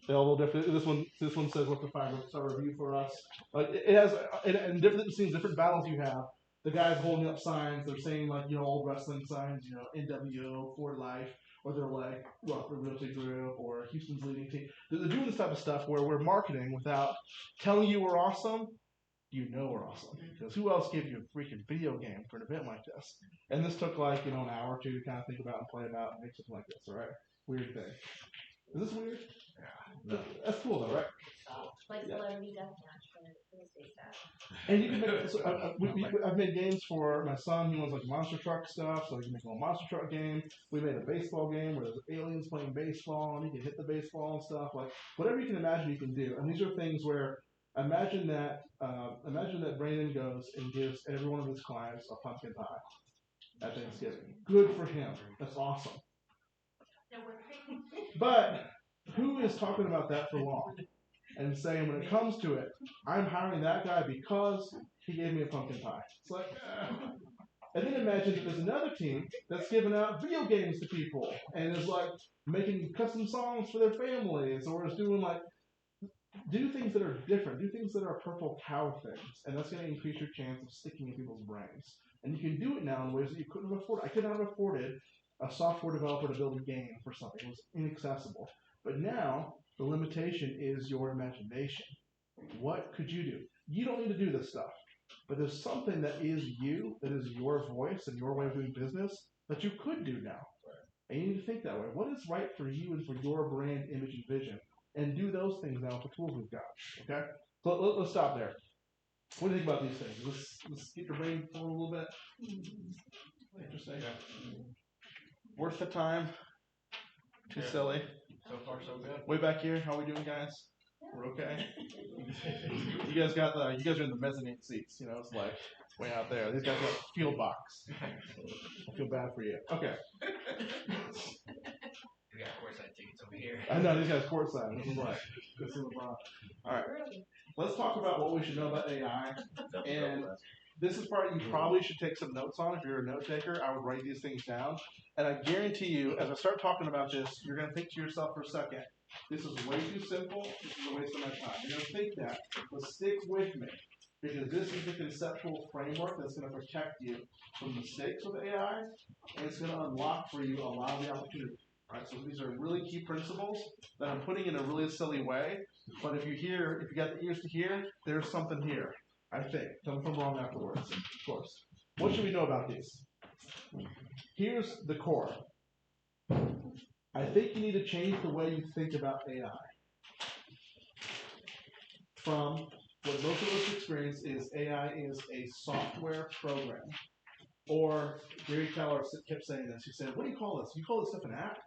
B: They're all a little different. This one says what's the 5-star review for us. It has and different scenes, different battles you have. The guys holding up signs. They're saying like old wrestling signs, NWO for life, or they're like Rock the Realty Group or Houston's leading team. They're doing this type of stuff where we're marketing without telling you we're awesome. We're awesome. Because who else gave you a freaking video game for an event like this? And this took like an hour or two to kind of think about and play about and make something like this. All right, weird thing. Is this weird? Yeah. No. That's cool though, right?
F: Like Celebrity Deathmatch for the state staff.
B: And you can make so I've made games for my son. He wants like monster truck stuff, so he can make a little monster truck game. We made a baseball game where there's aliens playing baseball, and you can hit the baseball and stuff. Like whatever you can imagine, you can do. And these are things where imagine that Brandon goes and gives every one of his clients a pumpkin pie at Thanksgiving. Good for him. That's awesome.
C: No, we're
B: But who is talking about that for long and saying when it comes to it, I'm hiring that guy because he gave me a pumpkin pie? It's like, and then imagine that there's another team that's giving out video games to people and is like making custom songs for their families, or is doing like do things that are different, do things that are purple cow things, and that's going to increase your chance of sticking in people's brains. And you can do it now in ways that you couldn't have afforded. I could not have afforded a software developer to build a game for something. It was inaccessible. But now, the limitation is your imagination. What could you do? You don't need to do this stuff. But there's something that is you, that is your voice and your way of doing business that you could do now. And you need to think that way. What is right for you and for your brand, image, and vision? And do those things now with the tools we've got. Okay? So let's stop there. What do you think about these things? Let's get your brain full a little bit. Interesting. Yeah. Worth the time. Too silly.
D: So far, so good.
B: Way back here, how are we doing, guys? We're okay. You guys are in the mezzanine seats. It's like way out there. These guys got a field box. I feel bad for you. Okay.
D: We got courtside tickets over here.
B: I know these guys courtside. This is LeBron. All right. Let's talk about what we should know about AI. And this is part you probably should take some notes on. If you're a note taker, I would write these things down. And I guarantee you, as I start talking about this, you're going to think to yourself for a second, this is way too simple. This is a waste of my time. You're going to think that, but stick with me. Because this is the conceptual framework that's going to protect you from mistakes with AI, and it's going to unlock for you a lot of the opportunity. Right, so these are really key principles that I'm putting in a really silly way, but if you got the ears to hear, there's something here, I think. Tell me if I'm wrong afterwards, of course. What should we know about these? Here's the core. I think you need to change the way you think about AI. From what most of us experience is AI is a software program. Or Gary Keller kept saying this. He said, what do you call this? You call this stuff an app?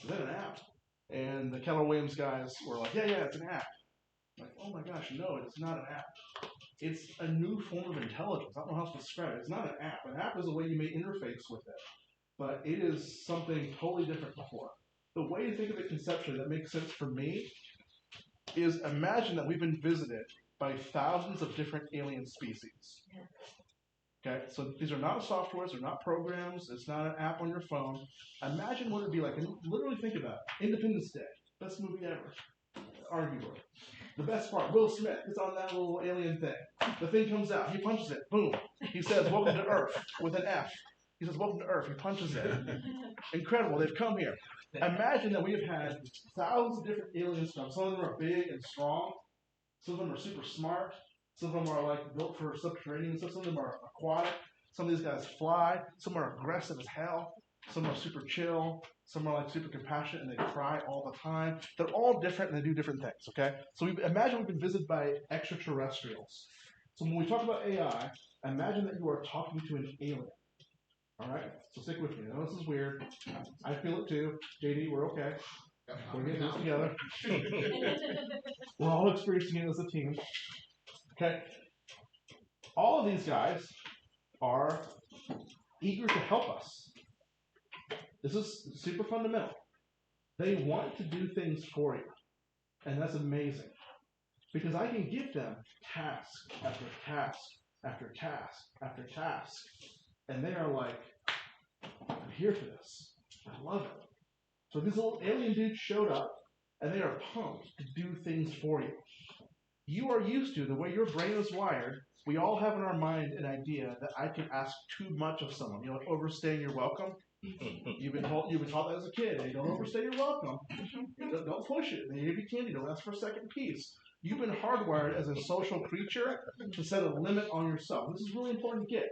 B: Is that an app? And the Keller Williams guys were like, yeah, it's an app. I'm like, oh my gosh, no, it's not an app. It's a new form of intelligence. I don't know how else to describe it. It's not an app. An app is a way you may interface with it, but it is something totally different before. The way to think of it conceptually that makes sense for me is imagine that we've been visited by thousands of different alien species. Okay, so these are not softwares, they're not programs, it's not an app on your phone. Imagine what it'd be like, and literally think about it. Independence Day, best movie ever, arguably. The best part, Will Smith is on that little alien thing. The thing comes out, he punches it, boom. He says, welcome to Earth, with an F. He says, welcome to Earth, he punches it. Incredible, they've come here. Imagine that we have had thousands of different alien stuff. Some of them are big and strong, some of them are super smart, some of them are like built for subterranean stuff, some of them are aquatic, some of these guys fly, some are aggressive as hell, some are super chill, some are like super compassionate and they cry all the time. They're all different and they do different things, okay? So imagine we've been visited by extraterrestrials. So when we talk about AI, imagine that you are talking to an alien. All right, so stick with me. I know this is weird. I feel it too. JD, we're okay. We're getting this together. We're all experiencing it as a team. Okay. All of these guys are eager to help us. This is super fundamental. They want to do things for you. And that's amazing. Because I can give them task after task after task after task. And they are like, I'm here for this. I love it. So these little alien dudes showed up, and they are pumped to do things for you. You are used to, the way your brain is wired, we all have in our mind an idea that I can ask too much of someone. You know, like overstaying your welcome. You've been taught that as a kid. Hey, don't overstay your welcome. Don't push it. They give you candy. Don't ask for a second piece. You've been hardwired as a social creature to set a limit on yourself. This is really important to get.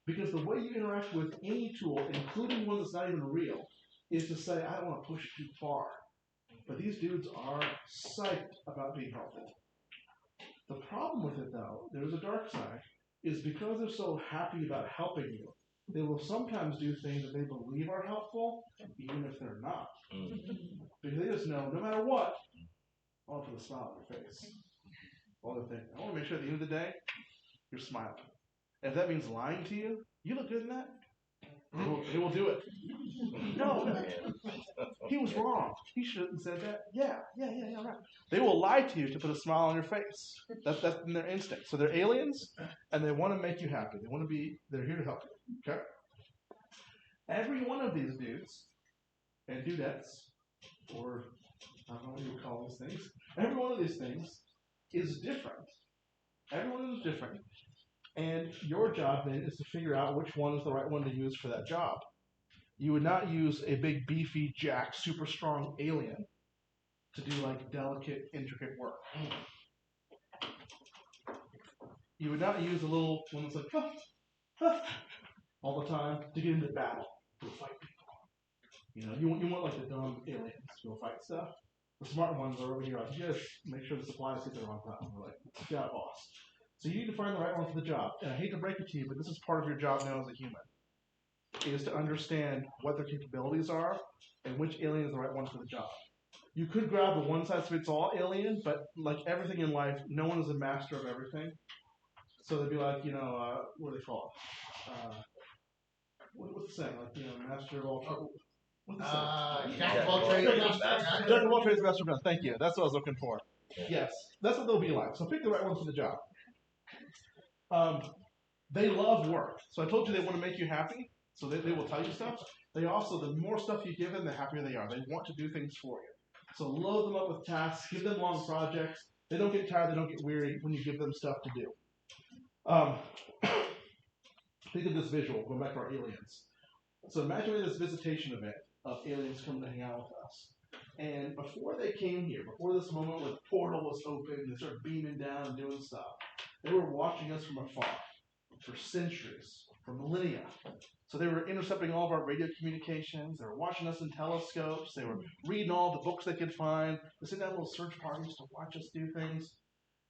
B: Because the way you interact with any tool, including one that's not even real, is to say, I don't want to push too far. But these dudes are psyched about being helpful. The problem with it, though, there's a dark side, is because they're so happy about helping you, they will sometimes do things that they believe are helpful, even if they're not. Because they just know, no matter what, I'll put a smile on your face. All the things. I want to make sure at the end of the day, you're smiling. If that means lying to you, you look good in that. They will do it. No, he was wrong. He shouldn't have said that. Yeah, right. They will lie to you to put a smile on your face. That's in their instinct. So they're aliens, and they want to make you happy. They're here to help you. Okay? Every one of these dudes and dudettes, or I don't know what you would call these things, every one of these things is different. Every one of them is different. And your job then is to figure out which one is the right one to use for that job. You would not use a big, beefy, jacked, super strong alien to do like delicate, intricate work. You would not use a little one that's like, all the time to get into battle, to fight people. You know, you want like the dumb aliens to go fight stuff. The smart ones are over here like, just make sure the supplies get there on time. We're like, yeah, boss. So you need to find the right one for the job. And I hate to break it to you, but this is part of your job now as a human, is to understand what their capabilities are and which alien is the right one for the job. You could grab the one-size-fits-all alien, but like everything in life, no one is a master of everything. So they'd be like, what do they call it? What's the saying? Like, master of all trades.
I: Jack of all trades,
B: Jack of all trades, master of none. Thank you. That's what I was looking for. Yes, that's what they'll be like. So pick the right one for the job. They love work. So I told you they want to make you happy. So they will tell you stuff. They also, the more stuff you give them, the happier they are. They want to do things for you. So load them up with tasks. Give them long projects. They don't get tired. They don't get weary when you give them stuff to do. Think of this visual. Going back to our aliens. So imagine we had this visitation event of aliens coming to hang out with us. And before they came here, before this moment where the portal was open and they started beaming down and doing stuff, they were watching us from afar for centuries, for millennia. So they were intercepting all of our radio communications. They were watching us in telescopes. They were reading all the books they could find. They sent out little search parties to watch us do things.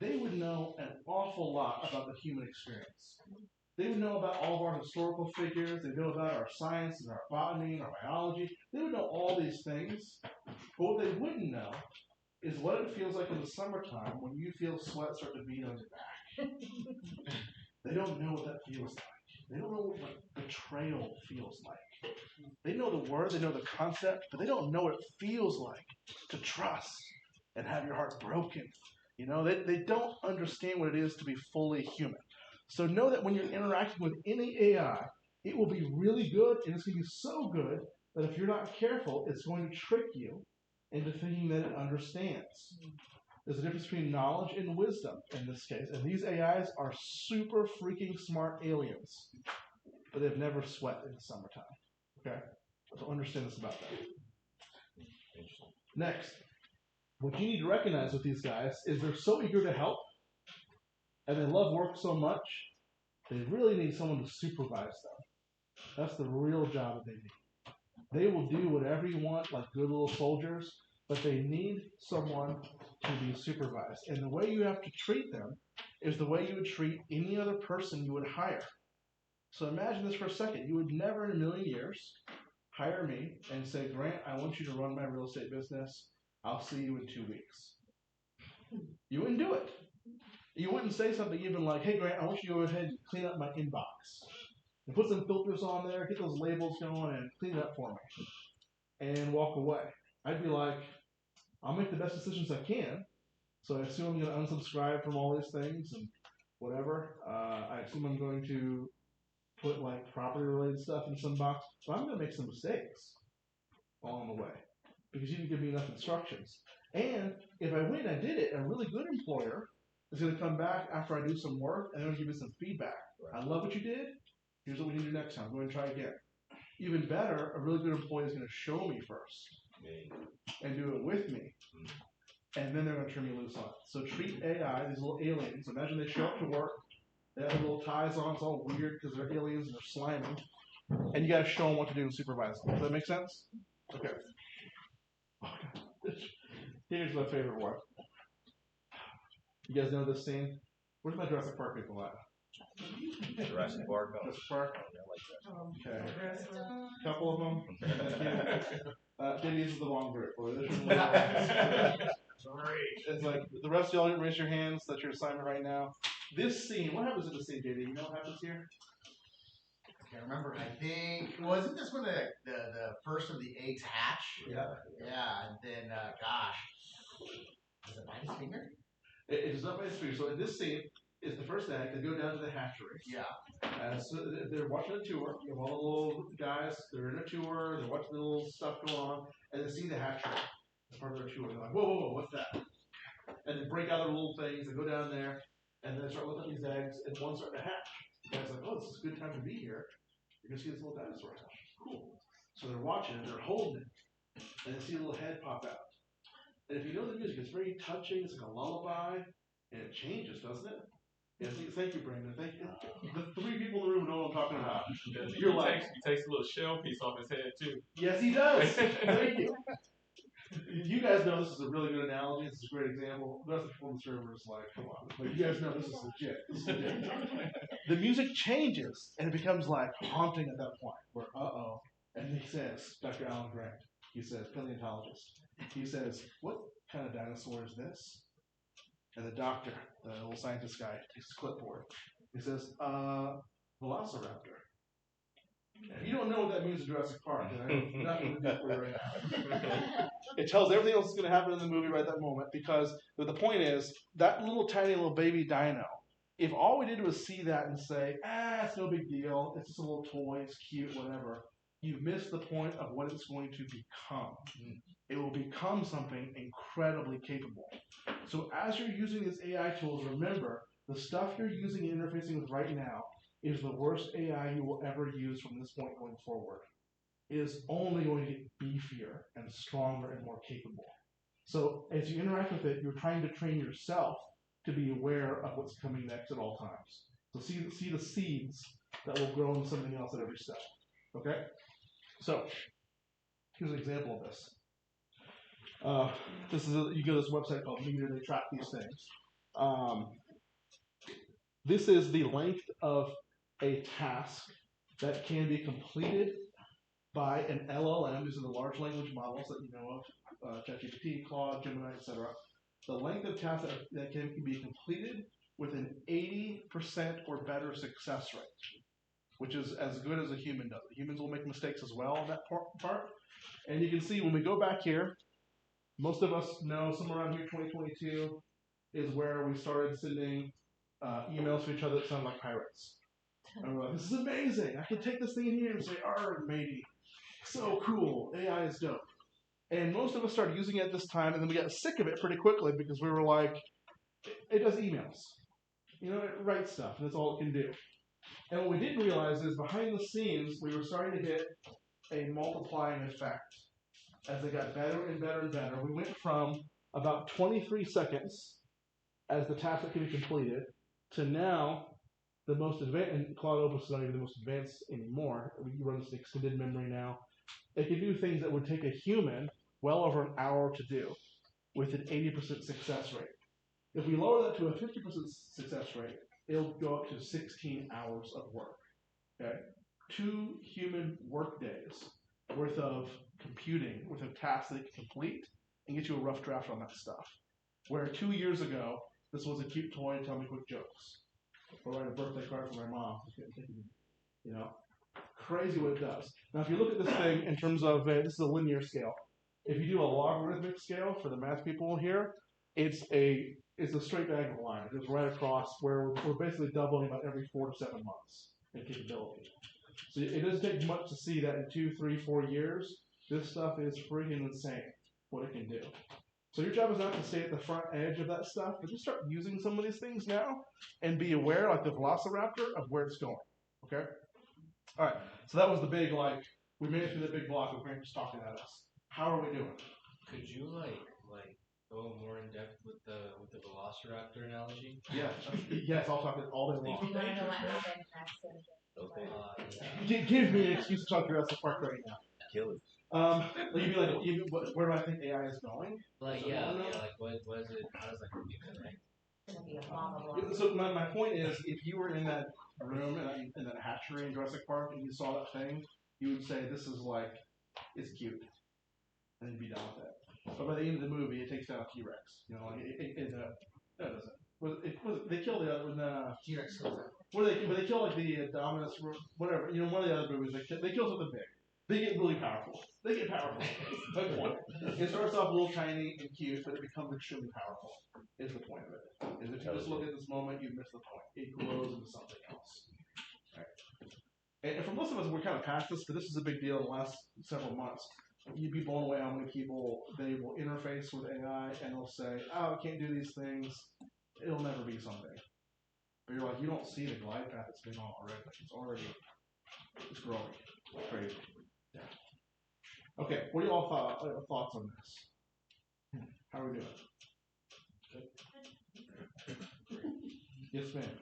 B: They would know an awful lot about the human experience. They would know about all of our historical figures. They know about our science and our botany and our biology. They would know all these things. But what they wouldn't know is what it feels like in the summertime when you feel sweat start to bead on your back. They don't know what that feels like. They don't know what betrayal feels like. They know the word, they know the concept, but they don't know what it feels like to trust and have your heart broken. You know, they don't understand what it is to be fully human. So know that when you're interacting with any AI, it will be really good, and it's going to be so good that if you're not careful, it's going to trick you into thinking that it understands. There's a difference between knowledge and wisdom in this case, and these AIs are super freaking smart aliens, but they've never sweat in the summertime. Okay? So understand this about that. Next, what you need to recognize with these guys is they're so eager to help, and they love work so much, they really need someone to supervise them. That's the real job that they need. They will do whatever you want, like good little soldiers, but they need someone to be supervised. And the way you have to treat them is the way you would treat any other person you would hire. So imagine this for a second. You would never in a million years hire me and say, Grant, I want you to run my real estate business. I'll see you in 2 weeks. You wouldn't do it. You wouldn't say something even like, hey, Grant, I want you to go ahead and clean up my inbox. And put some filters on there, get those labels going, and clean it up for me. And walk away. I'd be like, I'll make the best decisions I can. So I assume I'm going to unsubscribe from all these things and whatever. I assume I'm going to put like property-related stuff in some box. So I'm going to make some mistakes along the way because you didn't give me enough instructions. And if I win, I did it. A really good employer is going to come back after I do some work and they're going to give me some feedback. I love what you did. Here's what we need to do next time. Go ahead and try again. Even better, a really good employee is going to show me first and do it with me. And then they're going to turn me loose on it. So treat AI, these little aliens. Imagine they show up to work. They have their little ties on. It's all weird because they're aliens and they're slimy. And you got to show them what to do and supervise them. Does that make sense? Okay. Here's my favorite one. You guys know this scene? Where's my Jurassic Park people at?
G: Jurassic Park.
B: Jurassic Park? Okay. A couple of them. Maybe this is the wrong group. It's like the rest of y'all didn't raise your hands. That's your assignment right now. This scene, what happens in the scene, JD? You know what happens here?
I: I can't remember. I think wasn't this when the first of the eggs hatch?
B: Yeah.
I: Yeah, and then gosh, is it bite his finger?
B: It is not by his finger. So in this scene, it's the first act. They go down to the hatchery.
I: Yeah.
B: So they're watching a tour. You have all the little guys. They're in a tour. They're watching the little stuff go on, and they see the hatchery as part of their tour. They're like, whoa, whoa, whoa, what's that? And they break out their little things. They go down there, and then they start looking at these eggs, and one's starting to hatch. The guy's like, oh, this is a good time to be here. You're gonna see this little dinosaur hatch. Cool. So they're watching it. They're holding it, and they see a little head pop out. And if you know the music, it's very touching. It's like a lullaby, and it changes, doesn't it? Yeah, thank you, Brandon. Thank you. The 3 people in the room know what I'm talking about. You're like,
A: he takes a little shell piece off his head too.
B: yes, he does. Thank you. You guys know this is a really good analogy. This is a great example. The rest of the people in the server is like, come on. But you guys know this is legit. This is legit. The music changes, and it becomes like haunting at that point. Where, uh-oh. And he says, Dr. Alan Grant, he says, paleontologist, he says, what kind of dinosaur is this? And the doctor, the little scientist guy, takes his clipboard. He says, Velociraptor. If you don't know what that means in Jurassic Park, then I'm not going to do it for you right now. It tells everything else that's going to happen in the movie right at that moment, because the point is, that little tiny little baby dino, if all we did was see that and say, it's no big deal, it's just a little toy, it's cute, whatever, you've missed the point of what it's going to become. It will become something incredibly capable. So as you're using these AI tools, remember, the stuff you're using and interfacing with right now is the worst AI you will ever use from this point going forward. It is only going to get beefier and stronger and more capable. So as you interact with it, you're trying to train yourself to be aware of what's coming next at all times. So see the seeds that will grow into something else at every step. Okay? So here's an example of this. You go to this website called Meter. They track these things. This is the length of a task that can be completed by an LLM. These are the large language models that you know of, ChatGPT, Claude, Gemini, etc. The length of tasks that can be completed with an 80% or better success rate, which is as good as a human does. Humans will make mistakes as well on that part. And you can see when we go back here, most of us know somewhere around here, 2022, is where we started sending emails to each other that sound like pirates. And we're like, this is amazing. I can take this thing in here and say, "Arr, matey. So cool. AI is dope." And most of us started using it at this time, and then we got sick of it pretty quickly because we were like, it does emails. You know, it writes stuff, and that's all it can do. And what we didn't realize is behind the scenes, we were starting to get a multiplying effect. As they got better and better and better, we went from about 23 seconds as the task that can be completed to now the most advanced, and Claude Opus is not even the most advanced anymore. We run this extended memory now. It can do things that would take a human well over an hour to do with an 80% success rate. If we lower that to a 50% success rate, it'll go up to 16 hours of work. Okay? 2 human work days worth of computing, worth of tasks that it can complete and get you a rough draft on that stuff. Where 2 years ago, this was a cute toy to tell me quick jokes. Or write a birthday card for my mom. You know? Crazy what it does. Now, if you look at this thing in terms of, this is a linear scale. If you do a logarithmic scale for the math people here, it's a straight diagonal line. It goes right across where we're basically doubling about every 4 to 7 months in capability. So it doesn't take much to see that in 2, 3, 4 years, this stuff is freaking insane what it can do. So your job is not to stay at the front edge of that stuff, but just start using some of these things now and be aware, like the Velociraptor, of where it's going. Okay? All right. So that was the big, like, we made it through the big block of Grant just talking at us. How are we doing?
D: Could you like go more in depth with the Velociraptor analogy?
B: Yeah. Yes, I'll talk it all day long.
F: You want to know what happened next?
D: Okay.
B: Give me an excuse to talk Jurassic Park right now.
G: Kill it.
B: You mean like, where do I think AI is going?
D: Like like what is it? How does like it connect?
F: It's gonna be a blah blah blah.
B: So my point is, if you were in that room in that hatchery in Jurassic Park and you saw that thing, you would say, "This is like, it's cute," and you'd be done with it. But by the end of the movie, it takes down a T-Rex. You know, like no, it doesn't. They kill the other one.
I: T-Rex.
B: But they kill like the Dominus, whatever. You know, one of the other movies, they kill something big. They get really powerful. Good point. It starts off a little tiny and cute, but it becomes extremely powerful. Is the point of it? Is if you just look at this moment, you miss the point. It grows into something else. Right. And for most of us, we're kind of past this, but this is a big deal in the last several months. You'd be blown away how many people they will interface with AI and they'll say, "Oh, I can't do these things. It'll never be something." But you're like, you don't see the glide path that's been on already. It's growing. It's crazy. Yeah. Okay, what are you all thoughts on this? How are we doing? Good. Yes, ma'am.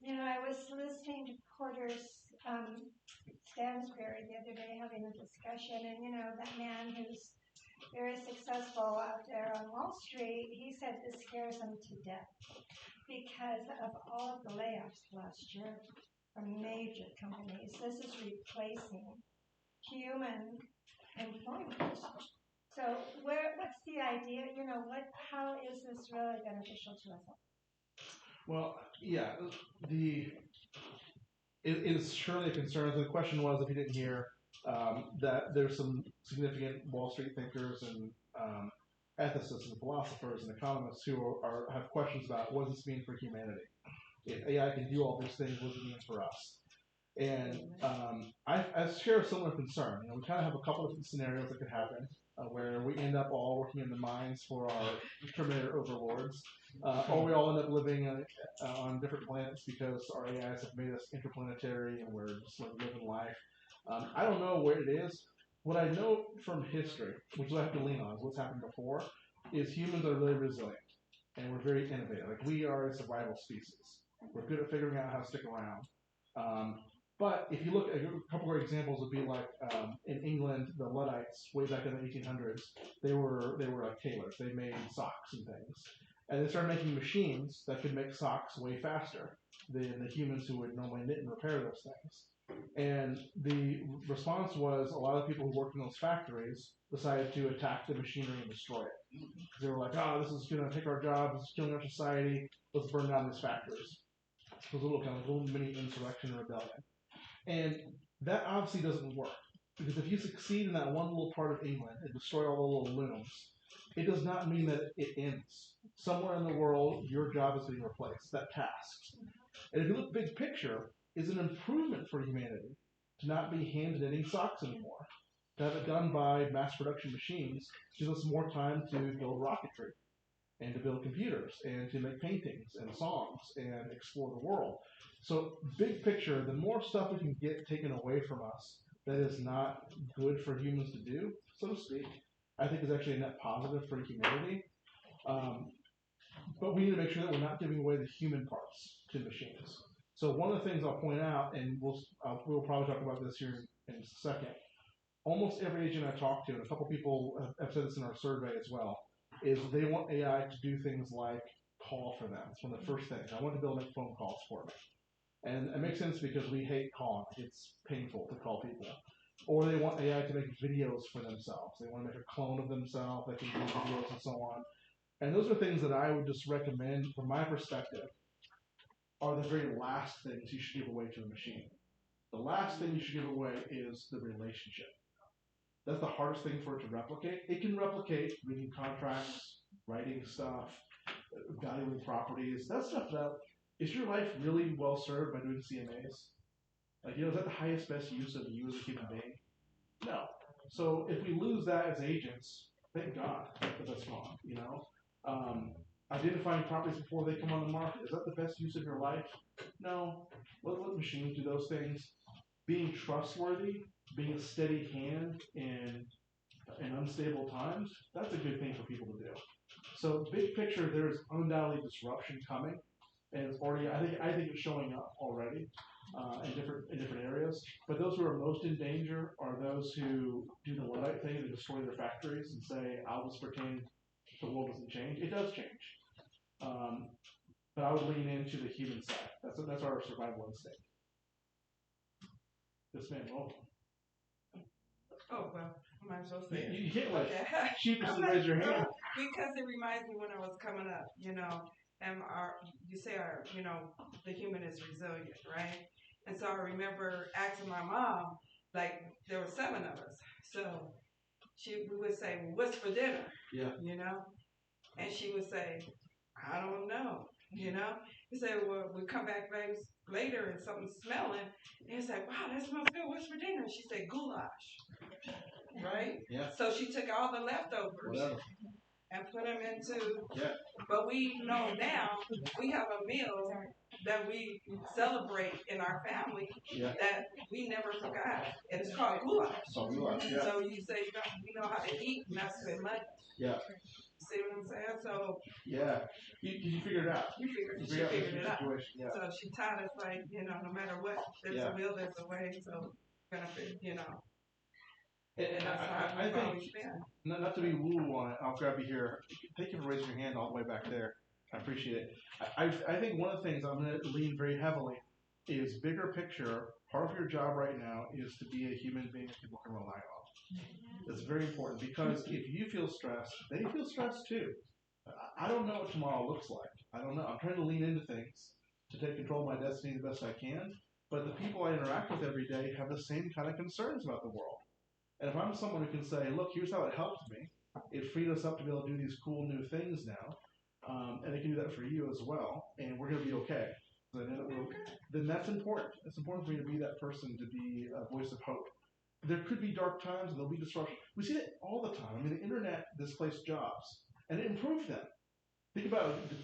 K: You know, I was listening to Porter's Stansberry the other day having a discussion, and you know, that man who's very successful out there on Wall Street, he said this scares him to death because of all of the layoffs last year from major companies. This is replacing human employment. So what's the idea? You know, how is this really beneficial to us all?
B: Well, yeah, it is surely a concern. The question was, if you didn't hear, that there's some significant Wall Street thinkers and ethicists and philosophers and economists who have questions about what does this mean for humanity? If AI can do all these things, what does it mean for us? And I share a similar concern. You know, we kind of have a couple of different scenarios that could happen where we end up all working in the mines for our Terminator overlords, or we all end up living on different planets because our AIs have made us interplanetary and we're just like living life. I don't know where it is. What I know from history, which I have to lean on, is what's happened before, is humans are really resilient and we're very innovative. Like, we are a survival species. We're good at figuring out how to stick around. But if you look at a couple of examples, would be like in England, the Luddites way back in the 1800s. They were like tailors. They made socks and things, and they started making machines that could make socks way faster than the humans who would normally knit and repair those things. And the response was a lot of people who worked in those factories decided to attack the machinery and destroy it. They were like, oh, this is going to take our jobs, it's killing our society, let's burn down these factories. It was a little mini insurrection and rebellion. And that obviously doesn't work. Because if you succeed in that one little part of England and destroy all the little looms, it does not mean that it ends. Somewhere in the world, your job is being replaced, that task. And if you look big picture, is an improvement for humanity to not be hand knitting socks anymore. To have it done by mass production machines gives us more time to build rocketry and to build computers and to make paintings and songs and explore the world. So big picture, the more stuff we can get taken away from us that is not good for humans to do, so to speak, I think is actually a net positive for humanity. But we need to make sure that we're not giving away the human parts to machines. So one of the things I'll point out, and we'll probably talk about this here in a second, almost every agent I talk to, and a couple people have said this in our survey as well, is they want AI to do things like call for them. It's one of the first things. I want to be able to make phone calls for me. And it makes sense because we hate calling. It's painful to call people. Or they want AI to make videos for themselves. They want to make a clone of themselves. They can do videos and so on. And those are things that I would just recommend, from my perspective, are the very last things you should give away to a machine. The last thing you should give away is the relationship. That's the hardest thing for it to replicate. It can replicate reading contracts, writing stuff, valuing properties. That stuff, is your life really well served by doing CMAs? Like, is that the highest, best use of you as a human being? No. So if we lose that as agents, thank God that that's gone, Identifying properties before they come on the market, is that the best use of your life? No. Let machines do those things. Being trustworthy, being a steady hand in unstable times, that's a good thing for people to do. So big picture, there's undoubtedly disruption coming, and it's already, I think it's showing up already in different areas. But those who are most in danger are those who do the Luddite thing and destroy their factories and say, I'll just pretend the world doesn't change. It does change. But I would lean into the human side. That's our survival instinct. This man,
L: Oh, well, I might as well say
B: you can't like
L: okay.
B: sheepishly raise your hand.
L: Because it reminds me when I was coming up, and the human is resilient, right? And so I remember asking my mom, like, there were 7 of us. So we would say, well, what's for dinner?
B: Yeah.
L: And she would say, I don't know, We said, well, we come back later and something's smelling. And it's like, wow, that smells good. What's for dinner? And she said, goulash. Right?
B: Yeah.
L: So she took all the leftovers and put them into. Yeah. But we know now we have a meal that we celebrate in our family that we never forgot. And it's called goulash. So you say you know how to eat, not spend money. Yeah. See what I'm saying? So
B: yeah, you figured it out.
L: She figured it out. Yeah. So she taught us no matter what, there's a will, there's a way. So benefit,
B: And I think, not to be woo on it, I'll grab you here. Thank you for raising your hand all the way back there. I appreciate it. I think one of the things I'm going to lean very heavily is bigger picture. Part of your job right now is to be a human being that people can rely on. That's very important because if you feel stressed, they feel stressed too. I don't know what tomorrow looks like. I don't know. I'm trying to lean into things to take control of my destiny the best I can. But the people I interact with every day have the same kind of concerns about the world. And if I'm someone who can say, look, here's how it helped me. It freed us up to be able to do these cool new things now. And it can do that for you as well. And we're going to be okay. Then that's important. It's important for me to be that person, to be a voice of hope. There could be dark times and there'll be disruption. We see it all the time. I mean, the internet displaced jobs and it improved them. Think about it.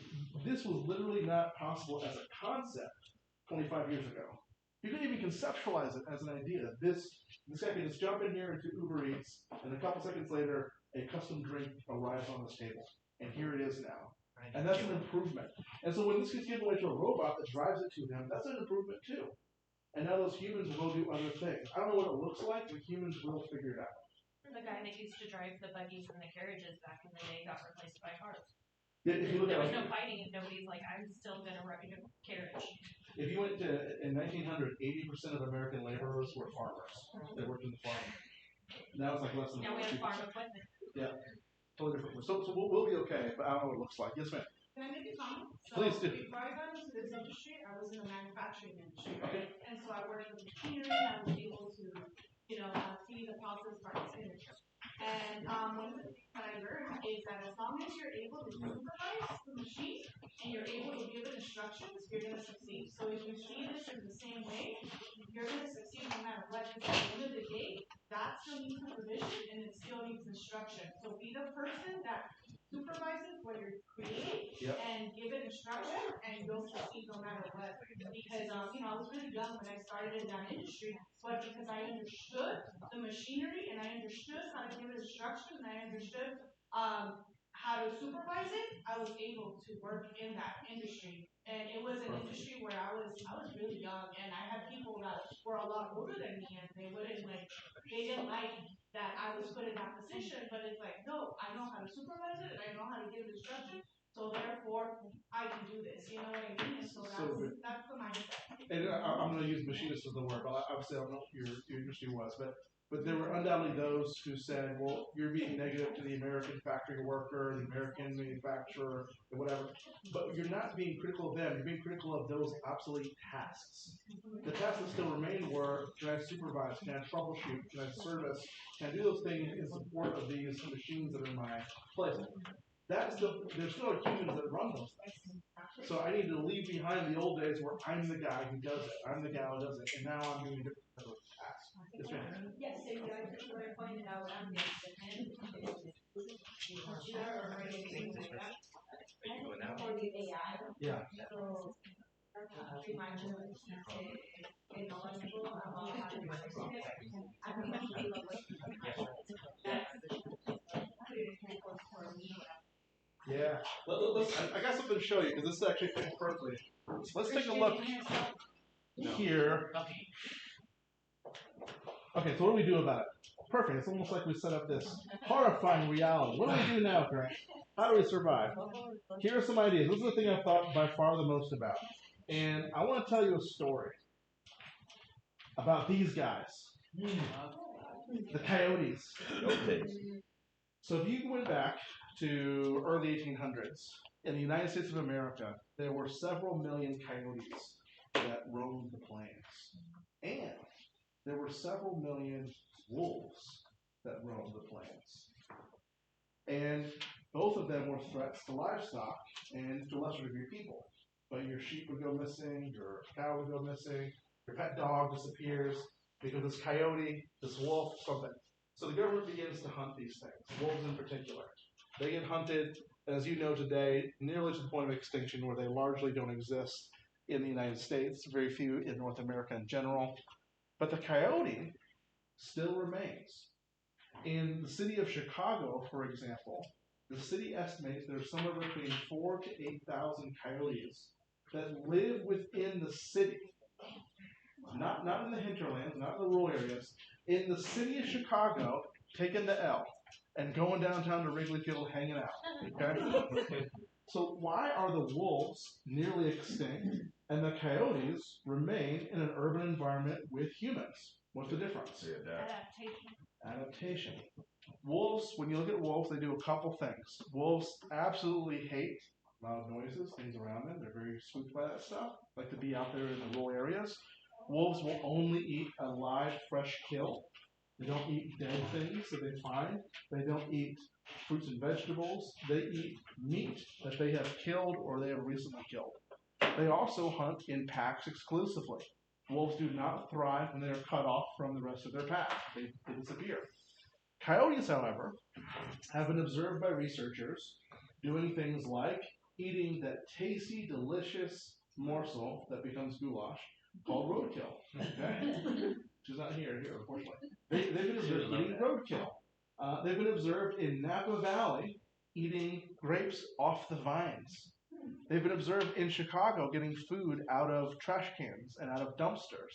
B: This was literally not possible as a concept 25 years ago. You couldn't even conceptualize it as an idea. This guy can just jump in here into Uber Eats, and a couple seconds later, a custom drink arrives on this table. And here it is now. And that's an improvement. And so when this gets given away to a robot that drives it to him, that's an improvement too. And now those humans will do other things. I don't know what it looks like, but humans will figure it out.
C: The guy that used to drive the buggies and the carriages back in the day got replaced by cars.
B: If you look
C: There
B: at
C: was no fighting, and nobody's like, I'm still gonna ride a carriage.
B: if you went to in 1900, 80% of American laborers were farmers. They worked in the farm. Now it's like less than.
C: Now we have
B: 2%.
C: farm equipment.
B: Yeah, totally different. So we'll be okay, but I don't know what it looks like. Yes, ma'am.
L: Can I make a comment?
B: Please do.
L: Before I got into this industry, I was in the manufacturing industry,
B: Okay.
L: and so I worked with machinery. I was able to, see the process parts finished. And one of the things that I learned is that as long as you're able to supervise the machine and you're able to give it instructions, you're going to succeed. So if you see this in the same way, you're going to succeed no matter what. Because at the end of the day, that still needs supervision and it still needs instruction. So be the person that supervises what you're creating and give it instruction and you'll succeed no matter what. Because I was really young when I started in that industry, but because I understood the machinery and I understood how to give it instruction and I understood how to supervise it, I was able to work in that industry. And it was an industry where I was really young and I had people that were a lot older than me and they didn't like that I was put in that position, but it's like, no, I know how to supervise it and I know how to give instruction, so therefore I can do this. You know what I mean? And so that's the mindset. And
B: I'm going to use machinist as the word, but obviously I don't know what your industry was, but there were undoubtedly those who said, well, you're being negative to the American factory worker, the American manufacturer, or whatever, but you're not being critical of them, you're being critical of those obsolete tasks. The tasks that still remain were, can I supervise, can I troubleshoot, can I service, can I do those things in support of these machines that are in my place? There's still humans that run those things. So I need to leave behind the old days where I'm the guy who does it, I'm the gal who does it, and now I'm doing a different type of task. Yes, ma'am.
F: Yes, so I think what I pointed out on the computer or anything like that. For the AI.
B: Yeah.
F: So remind you to stay knowledgeable about how to use it. I think that's really
B: Yeah. I got something to show you because this actually fits perfectly. Let's take a look here. Okay, so what do we do about it? Perfect. It's almost like we set up this horrifying reality. What do we do now, Grant? How do we survive? Here are some ideas. This is the thing I've thought by far the most about. And I want to tell you a story about these guys. The coyotes.
G: Okay.
B: So if you went back to early 1800s, in the United States of America, there were several million coyotes that roamed the plains. And there were several million wolves that roamed the plains. And both of them were threats to livestock and to a lesser degree people. But your sheep would go missing, your cow would go missing, your pet dog disappears because this coyote, this wolf, something. So the government begins to hunt these things, wolves in particular. They get hunted, as you know today, nearly to the point of extinction where they largely don't exist in the United States, very few in North America in general. But the coyote still remains. In the city of Chicago, for example, the city estimates there's somewhere between 4,000 to 8,000 coyotes that live within the city. Not in the hinterlands, not in the rural areas. In the city of Chicago, taking the L and going downtown to Wrigley Field hanging out. Okay? So why are the wolves nearly extinct and the coyotes remain in an urban environment with humans? What's the difference? Adaptation. Wolves, when you look at wolves, they do a couple things. Wolves absolutely hate loud noises, things around them. They're very spooked by that stuff. Like to be out there in the rural areas. Wolves will only eat a live, fresh kill. They don't eat dead things that they find. They don't eat fruits and vegetables. They eat meat that they have killed or they have recently killed. They also hunt in packs exclusively. Wolves do not thrive when they are cut off from the rest of their pack. They disappear. Coyotes, however, have been observed by researchers doing things like eating that tasty, delicious morsel that becomes goulash called roadkill. Okay? She's not here, unfortunately. They've been observed eating roadkill. They've been observed in Napa Valley eating grapes off the vines. They've been observed in Chicago getting food out of trash cans and out of dumpsters.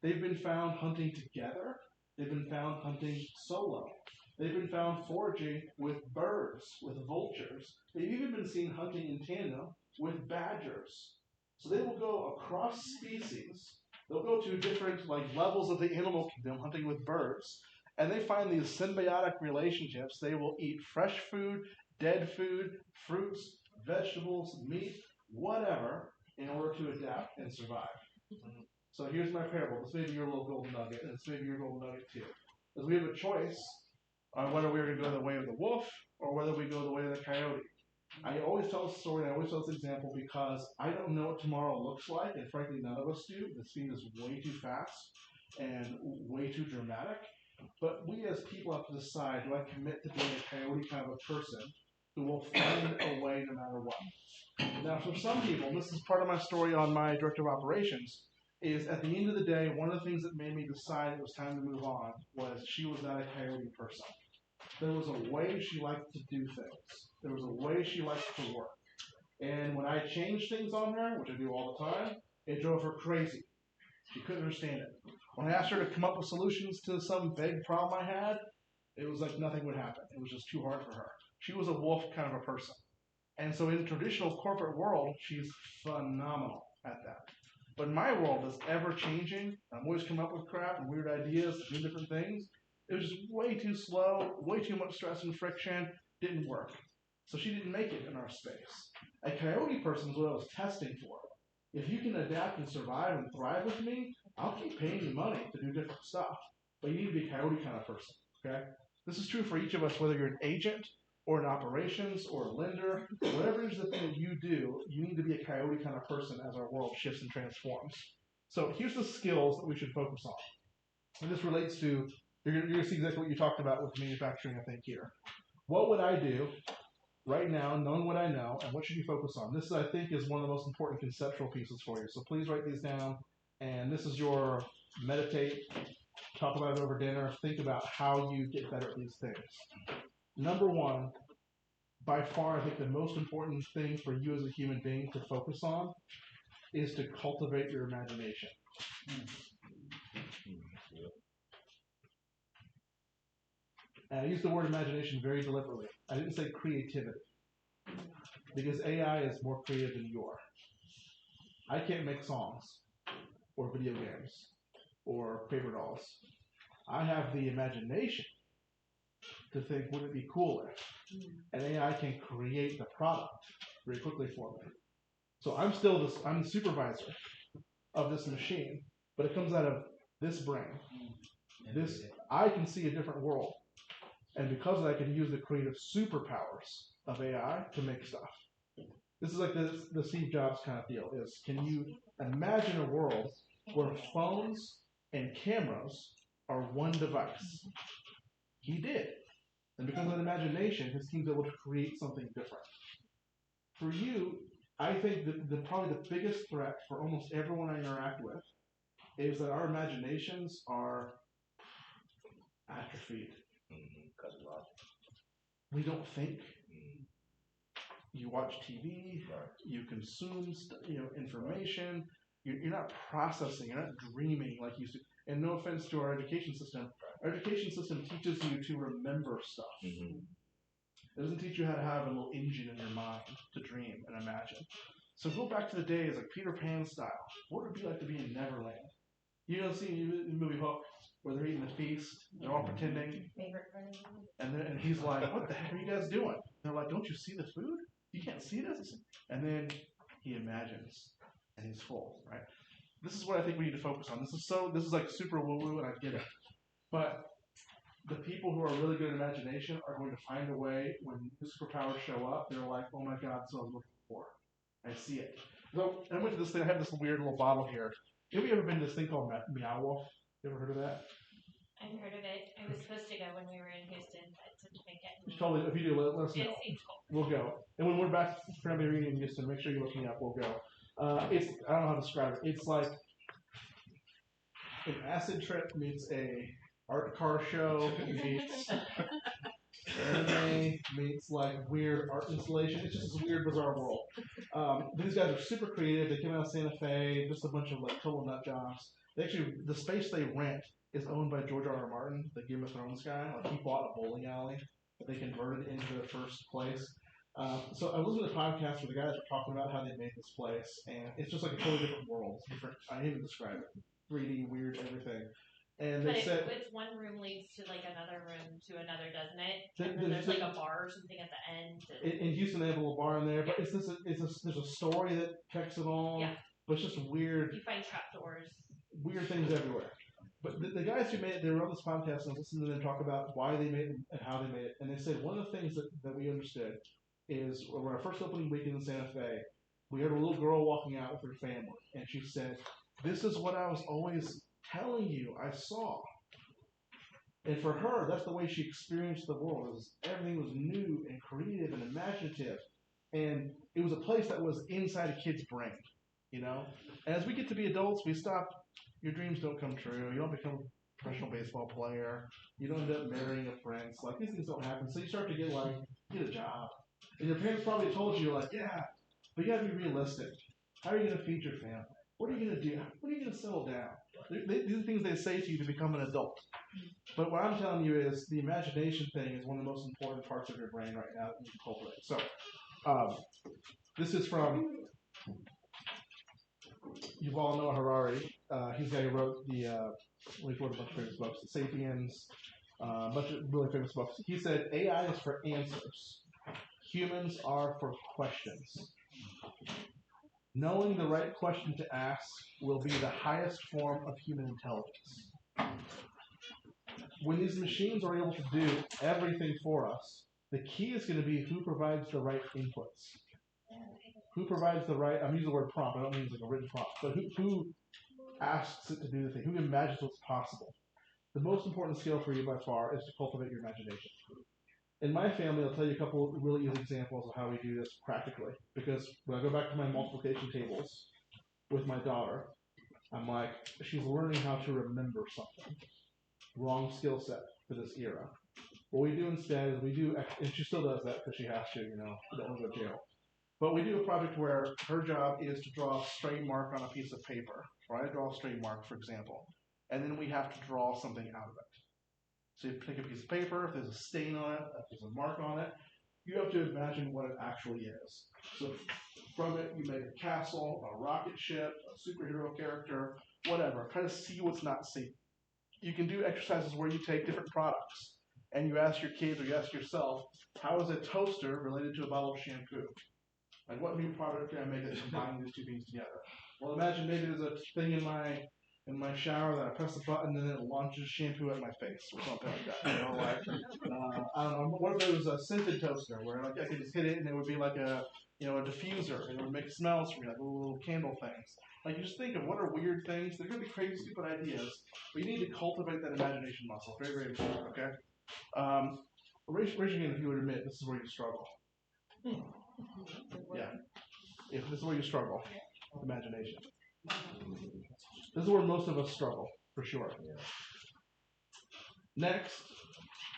B: They've been found hunting together. They've been found hunting solo. They've been found foraging with birds, with vultures. They've even been seen hunting in tandem with badgers. So they will go across species. They'll go to different levels of the animal kingdom, hunting with birds, and they find these symbiotic relationships. They will eat fresh food, dead food, fruits, vegetables, meat, whatever, in order to adapt and survive. So here's my parable. This may be your little golden nugget, and this may be your golden nugget too. Because we have a choice on whether we're going to go the way of the wolf or whether we go the way of the coyote. I always tell this story, and I always tell this example because I don't know what tomorrow looks like, and frankly, none of us do. The speed is way too fast and way too dramatic. But we as people have to decide, do I commit to being a coyote kind of a person who will find a way no matter what? Now, for some people, and this is part of my story on my director of operations, is at the end of the day, one of the things that made me decide it was time to move on was she was not a coyote person. There was a way she liked to do things. There was a way she liked to work. And when I changed things on her, which I do all the time, it drove her crazy. She couldn't understand it. When I asked her to come up with solutions to some big problem I had, it was like nothing would happen. It was just too hard for her. She was a wolf kind of a person. And so in the traditional corporate world, she's phenomenal at that. But my world is ever changing. I'm always coming up with crap and weird ideas, doing different things. It was just way too slow, way too much stress and friction, didn't work. So she didn't make it in our space. A coyote person is what I was testing for. If you can adapt and survive and thrive with me, I'll keep paying you money to do different stuff. But you need to be a coyote kind of person, okay? This is true for each of us, whether you're an agent or in operations or a lender, whatever it is the thing that you do, you need to be a coyote kind of person as our world shifts and transforms. So here's the skills that we should focus on. And this relates to, you're going to see exactly what you talked about with manufacturing, I think, here. What would I do right now, knowing what I know, and what should you focus on? This, I think, is one of the most important conceptual pieces for you. So please write these down. And this is your meditate, talk about it over dinner, think about how you get better at these things. Number one, by far, I think the most important thing for you as a human being to focus on is to cultivate your imagination. And I use the word imagination very deliberately. I didn't say creativity, because AI is more creative than you are. I can't make songs, or video games, or paper dolls. I have the imagination to think, wouldn't it be cool if? And AI can create the product very quickly for me. So I'm the supervisor of this machine, but it comes out of this brain. I can see a different world. And because of that, I can use the creative superpowers of AI to make stuff. This is like the Steve Jobs kind of deal is, can you imagine a world where phones and cameras are one device? He did. And because of that imagination, his team's able to create something different. For you, I think that probably the biggest threat for almost everyone I interact with is that our imaginations are atrophied. We don't think. You watch TV, you consume information, you're not processing, you're not dreaming like you used to. And no offense to our education system, our education system teaches you to remember stuff. It doesn't teach you how to have a little engine in your mind to dream and imagine. So go back to the days like Peter Pan style. What would it be like to be in Neverland? You know, see the movie Hook, where they're eating the feast, they're all pretending. And he's like, what the heck are you guys doing? They're like, don't you see the food? You can't see this? And then he imagines, and he's full, right? This is what I think we need to focus on. This is like super woo-woo, and I get it. But the people who are really good at imagination are going to find a way when new superpowers show up, they're like, oh my God, that's what I was looking for. I see it. So I went to this thing, I have this weird little bottle here. Have you ever been to this thing called Meow Wolf? You ever heard of that?
C: I've heard of it. I was supposed to go when we were in Houston, but didn't make it.
B: Totally, if you do, let us know.
C: It seems cool.
B: We'll go. And when we're back for family reunion in Houston, make sure you look me up. We'll go. I don't know how to describe it. It's like an acid trip meets a art car show meets anime meets like weird art installation. It's just this weird, bizarre world. These guys are super creative. They came out of Santa Fe, just a bunch of like total nut jobs. Actually, the space they rent is owned by George R.R. Martin, the Game of Thrones guy. Like, he bought a bowling alley that they converted into their first place. So I listened to a podcast where the guys were talking about how they made this place, and it's just like a totally different world. It's different. I can't even describe it. 3D, weird, everything. And they said
C: it's one room leads to like another room to another, doesn't it?
B: Th-
C: And then there's
B: th-
C: like a bar or something at the end.
B: in Houston, they have a little bar in there, but there's a story that connects it all.
C: Yeah.
B: But it's just weird.
C: You find trapdoors.
B: Weird things everywhere. But the guys who made it, they were on this podcast and I listened to them talk about why they made it and how they made it. And they said one of the things that we understood is when our first opening weekend in Santa Fe, we had a little girl walking out with her family, and she said, "This is what I was always telling you I saw." And for her, that's the way she experienced the world. Everything was new and creative and imaginative. And it was a place that was inside a kid's brain, you know? And as we get to be adults, we stop. Your dreams don't come true. You don't become a professional baseball player. You don't end up marrying a prince. Like, these things don't happen. So you start to get a job. And your parents probably told you, like, yeah, but you got to be realistic. How are you going to feed your family? What are you going to do? What are you going to settle down? These are things they say to you to become an adult. But what I'm telling you is the imagination thing is one of the most important parts of your brain right now that you can cultivate. So, this is from Yuval Noah Harari. He's the guy who wrote he wrote a bunch of famous books, The Sapiens, a bunch of really famous books. He said, AI is for answers. Humans are for questions. Knowing the right question to ask will be the highest form of human intelligence. When these machines are able to do everything for us, the key is going to be who provides the right inputs. Who provides the right, I'm using the word prompt, I don't mean it's like a written prompt, but who asks it to do the thing, who imagines what's possible. The most important skill for you by far is to cultivate your imagination. In my family, I'll tell you a couple of really easy examples of how we do this practically. Because when I go back to my multiplication tables with my daughter, I'm like, she's learning how to remember something. Wrong skill set for this era. What we do instead is and she still does that because she has to, don't want to go to jail. But we do a project where her job is to draw a straight mark on a piece of paper. Right? Draw a straight mark, for example. And then we have to draw something out of it. So you take a piece of paper, if there's a stain on it, if there's a mark on it, you have to imagine what it actually is. So from it, you make a castle, a rocket ship, a superhero character, whatever. Try to see what's not seen. You can do exercises where you take different products and you ask your kids or you ask yourself, how is a toaster related to a bottle of shampoo? Like, what new product can I make that combines these two things together? Well, imagine maybe there's a thing in my shower that I press the button and then it launches shampoo at my face or something like that. I don't know. What if there was a scented toaster where I could just hit it and it would be like a diffuser and it would make smells for me, like little candle things. Like, you just think of what are weird things. They're going to be crazy, stupid ideas, but you need to cultivate that imagination muscle. Very, very important, okay? Raise your hand if you would admit this is where you struggle. Yeah. If this is where you struggle, imagination. This is where most of us struggle, for sure. Next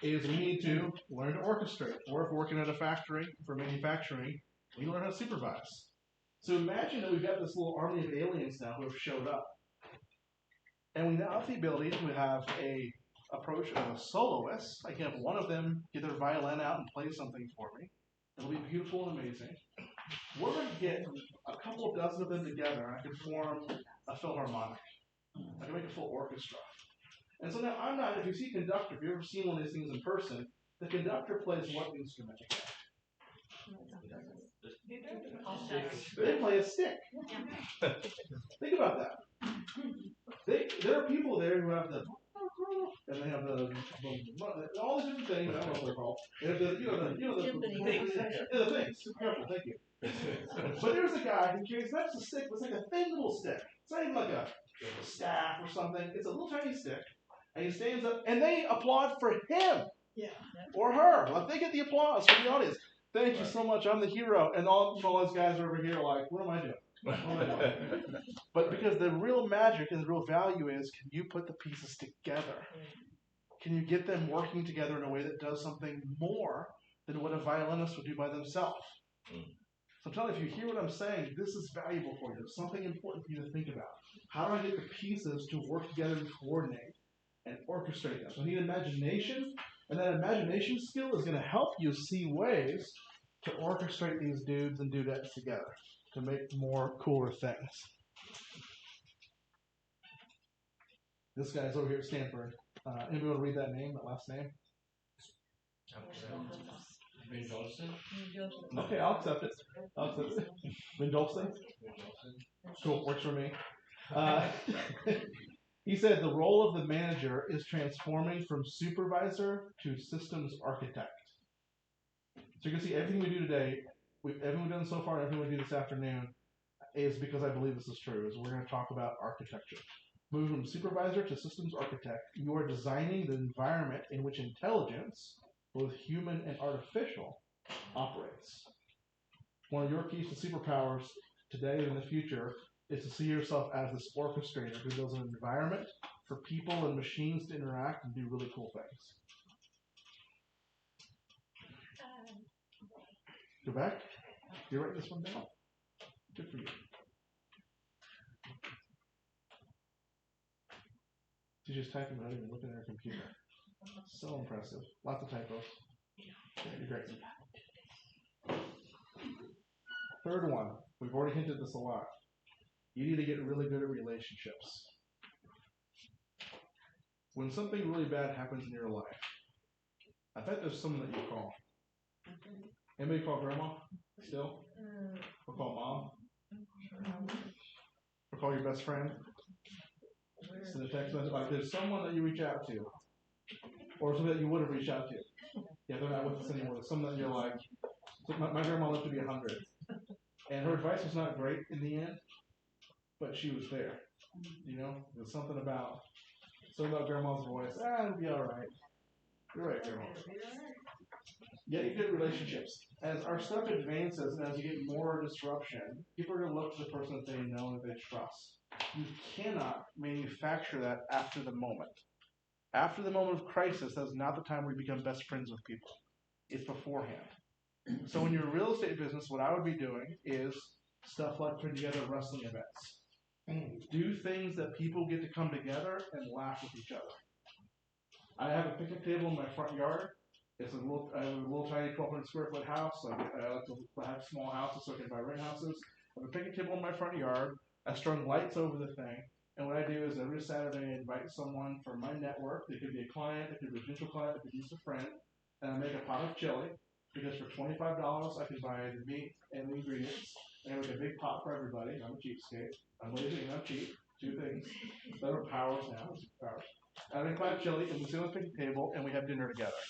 B: is we need to learn to orchestrate. Or if we're working at a factory for manufacturing, we learn how to supervise. So imagine that we've got this little army of aliens now who have showed up. And we now have the ability to have a approach of a soloist. I can have one of them get their violin out and play something for me. It'll be beautiful and amazing. We're going to get a couple of dozen of them together, and I can form a philharmonic. I can make a full orchestra. And so now if you see a conductor, if you've ever seen one of these things in person, the conductor plays what instrument? They play a stick. Think about that. There are people there who have and they have all these different things. I don't know what they're called. They have the things. Careful, thank you. But there's a guy who carries not just a stick, but it's like a thin little stick. It's not even like a staff or something. It's a little tiny stick. And he stands up, and they applaud for him. Yeah. Or her. Like, they get the applause from the audience. Thank you so much. I'm the hero. And all those guys are over here like, what am I doing? But because the real magic and the real value is, can you put the pieces together? Can you get them working together in a way that does something more than what a violinist would do by themselves? So I'm telling you, if you hear what I'm saying, this is valuable for you. It's something important for you to think about. How do I get the pieces to work together and coordinate and orchestrate them? So I need imagination, and that imagination skill is going to help you see ways to orchestrate these dudes and dudettes together to make more cooler things. This guy's over here at Stanford. Anybody want to read that name, that last name? Okay, I'll accept it. Mendolson? Cool, works for me. He said the role of the manager is transforming from supervisor to systems architect. So you can see everything we do today, everything we've done so far, everything we do this afternoon, is because I believe this is true, is we're going to talk about architecture. Moving from supervisor to systems architect, you are designing the environment in which intelligence, both human and artificial, operates. One of your keys to superpowers today and in the future is to see yourself as this orchestrator who builds an environment for people and machines to interact and do really cool things. Go back. You write this one down? Good for you. She's just typing without even looking at her computer. So impressive. Lots of typos. You're great. Third one. We've already hinted at this a lot. You need to get really good at relationships. When something really bad happens in your life, I bet there's someone that you call. Anybody call grandma still? Or call mom? Or call your best friend? Send a text message. Like there's someone that you reach out to. Or somebody that you would have reached out to. Yeah, they're not with us anymore. There's someone that you're like, so my grandma lived to be 100. And her advice was not great in the end, but she was there. You know, there's something about grandma's voice. It'll be all right. You're right, grandma. Getting good relationships. As our stuff advances and as you get more disruption, people are going to look to the person that they know and they trust. You cannot manufacture that after the moment. After the moment of crisis, that's not the time where you become best friends with people. It's beforehand. So in your real estate business, what I would be doing is stuff like putting together wrestling events. Do things that people get to come together and laugh with each other. I have a picnic table in my front yard. I have a little tiny 1,200 square foot house. I like to have small houses so I can buy rent houses. I have a picnic table in my front yard. I strung lights over the thing. And what I do is every Saturday I invite someone from my network. They could be a client, it could be a potential client, it could be just a friend. And I make a pot of chili. Because for $25 I can buy the meat and the ingredients. And I make a big pot for everybody. I'm a cheapskate. I'm lazy and I'm cheap. Two things. That are powers now. Powers. I make pot of chili and we sit on the picnic table and we have dinner together.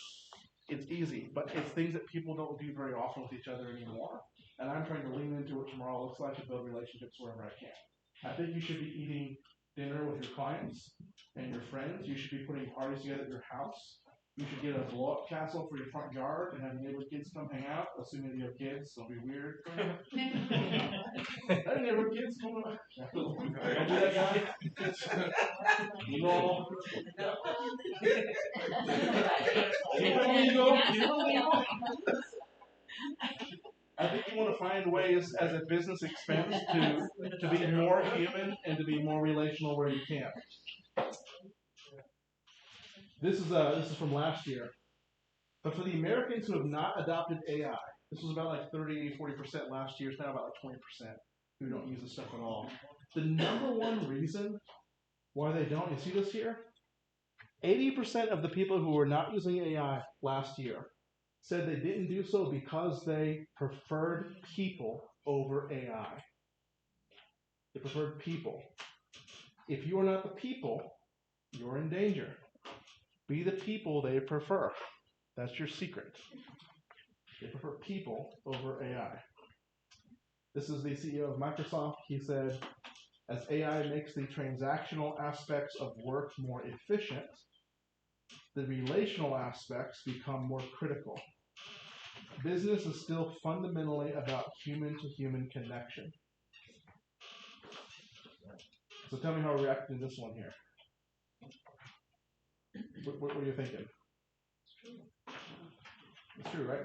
B: It's easy, but it's things that people don't do very often with each other anymore. And I'm trying to lean into what tomorrow looks like and build relationships wherever I can. I think you should be eating dinner with your clients and your friends. You should be putting parties together at your house. You should get a blow-up castle for your front yard and have neighbor kids come hang out, assuming you have kids. Don't be weird. I never kids come over. Don't be that guy. No. I think you want to find ways as a business expense to be more human and to be more relational where you can. This is from last year. But for the Americans who have not adopted AI, this was about like 30-40% last year. It's now about like 20% who don't use this stuff at all. The number one reason why they don't, you see this here? 80% of the people who were not using AI last year said they didn't do so because they preferred people over AI. They preferred people. If you are not the people, you're in danger. Be the people they prefer. That's your secret. They prefer people over AI. This is the CEO of Microsoft. He said, as AI makes the transactional aspects of work more efficient, the relational aspects become more critical. Business is still fundamentally about human-to-human connection. So tell me how we're reacting to this one here. What are you thinking? It's true, right?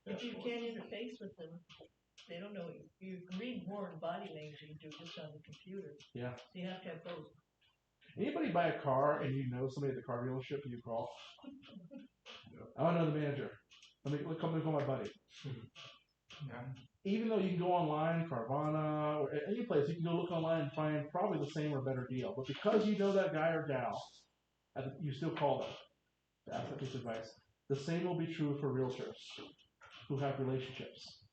M: If you can't interface with them, they don't know you. You read more in body language than you do just on the computer.
B: Yeah.
M: So you have to have both.
B: Anybody buy a car and you know somebody at the car dealership and you call? I know the manager. Let me call my buddy.
J: Yeah.
B: Even though you can go online, Carvana, or any place, you can go look online and find probably the same or better deal. But because you know that guy or gal, you still call them to ask that piece of advice. The same will be true for realtors who have relationships.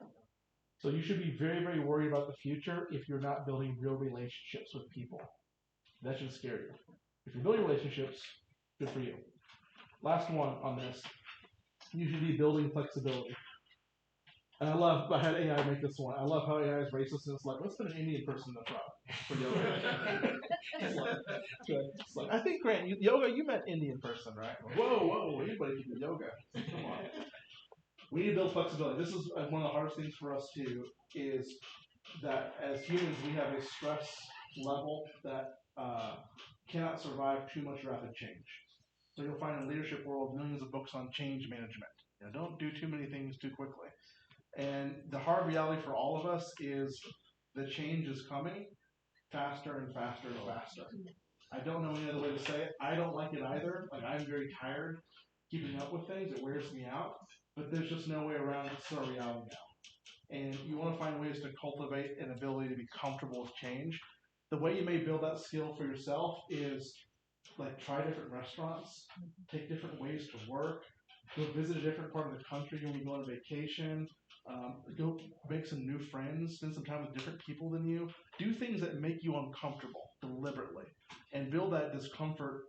B: So you should be very, very worried about the future if you're not building real relationships with people. That should scare you. If you're building relationships, good for you. Last one on this. You should be building flexibility. And I had AI make this one. I love how AI is racist and it's like, let's put an Indian person in the front for yoga. It's like, I think, Grant, yoga, you meant Indian person, right? Whoa, anybody can do yoga. Come on. We need to build flexibility. This is one of the hardest things for us too, is that as humans, we have a stress level that cannot survive too much rapid change. So you'll find in the leadership world millions of books on change management. Don't do too many things too quickly. And the hard reality for all of us is the change is coming faster and faster and faster. I don't know any other way to say it. I don't like it either. Like, I'm very tired keeping up with things. It wears me out. But there's just no way around it. It's our reality now. And you want to find ways to cultivate an ability to be comfortable with change. The way you may build that skill for yourself is like try different restaurants, take different ways to work, go visit a different part of the country when you go on vacation, go make some new friends, spend some time with different people than you. Do things that make you uncomfortable deliberately and build that discomfort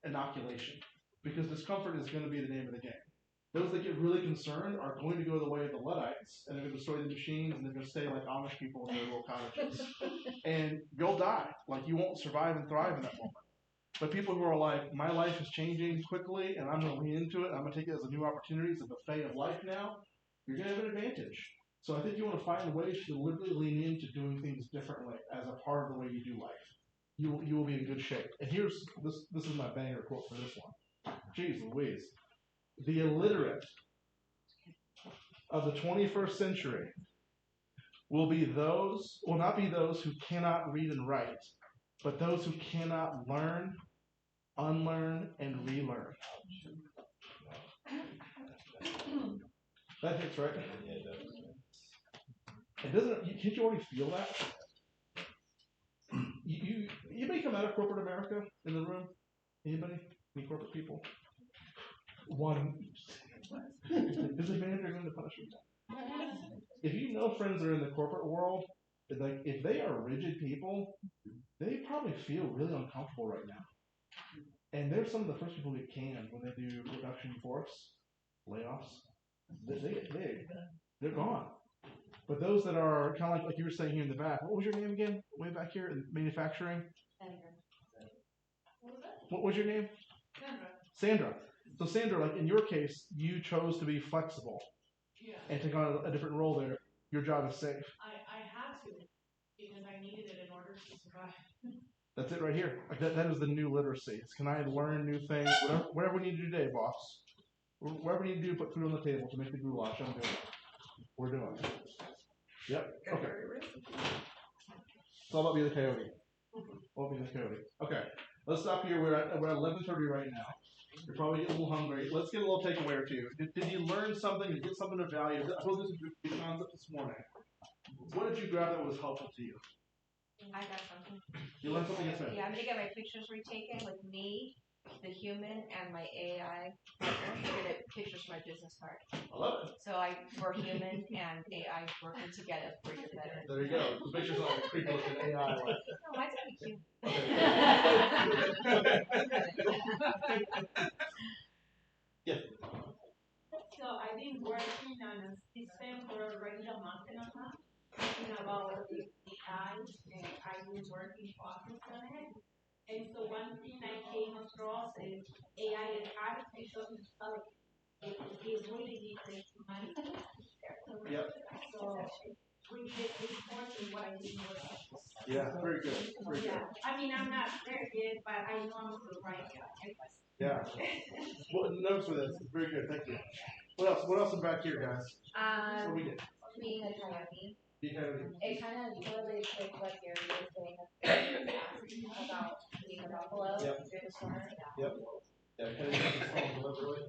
B: inoculation, because discomfort is going to be the name of the game. Those that get really concerned are going to go the way of the Luddites, and they're going to destroy the machines, and they're going to stay like Amish people in their little cottages. And you'll die. Like, you won't survive and thrive in that moment. But people who are like, my life is changing quickly, and I'm going to lean into it, I'm going to take it as a new opportunity, it's a buffet of life now, you're going to have an advantage. So I think you want to find ways to deliberately lean into doing things differently as a part of the way you do life. You will be in good shape. And here's, this is my banger quote for this one. Jeez Louise. The illiterate of the 21st century will not be those who cannot read and write, but those who cannot learn, unlearn, and relearn. That hits, right? Can't you already feel that? Anybody come out of corporate America in the room? Anybody? Any corporate people? One. Is the manager going to punish you? If you know friends that are in the corporate world, like if they are rigid people, they probably feel really uncomfortable right now. And they're some of the first people who get canned when they do reduction in force, layoffs. They're gone. But those that are kind of like you were saying here in the back, what was your name again? Way back here in manufacturing? What was your name? Sandra. So Sandra, like in your case, you chose to be flexible and take on a different role there. Your job is safe.
C: I had to, because I needed it in order to survive.
B: That's it right here. Like that is the new literacy. It's can I learn new things? Whatever we need to do today, boss. Whatever we need to do to put food on the table to make the goulash, I'm doing it. We're doing it. Yep. Okay. It's all about being the coyote. All being the coyote. Okay. Let's stop here. We're at 11:30 right now. You're probably getting a little hungry. Let's get a little takeaway or two. Did you learn something? Did you get something of value? I told this a big concept this morning. What did you grab that was helpful to you?
F: I got something.
B: You learned something yesterday?
F: Yeah, I'm gonna get my pictures retaken with me, the human, and my AI partner. I'm gonna get pictures for my business card.
B: I love it.
F: So we're human and AI working together for your better.
B: There you go. The pictures are like creepy looking AI.
F: No, mine's gonna be cute.
B: Yeah.
N: So I've been working on a system for already a month and a half, thinking about the AI, and I've been working focused on it. And so one thing I came across is AI and artificial intelligence. It is really different to my
B: Yep.
N: So we need to reinforce what I didn't work on.
B: Yeah, very good. Very good.
N: Yeah. I mean, I'm not there yet, but I know I'm the right guy.
B: Yeah. Well, notes for this. Very good. Thank you. What else? What else is back here, guys? What we did?
F: Being a coyote.
B: Being coyote.
F: It kind of correlates with what Gary was saying about being a buffalo through the storm.
B: Yep. Yeah, kind of use the storm deliberately.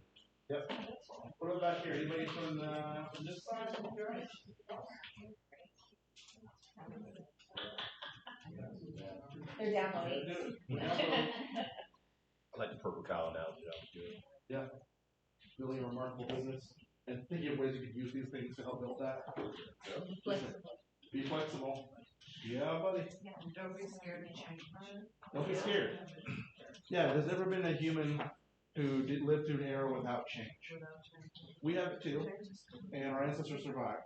B: Yep. What about back here? Anybody from this side?
F: They're down low.
O: I like the purple cow analogy. That was good.
B: Yeah. Really remarkable business. And thinking of ways you could use these things to help build that. Be flexible. Yeah, buddy.
L: Don't be scared to change.
B: Don't be scared. Yeah, there's never been a human who did live through an era without change. We have it too, and our ancestors survived.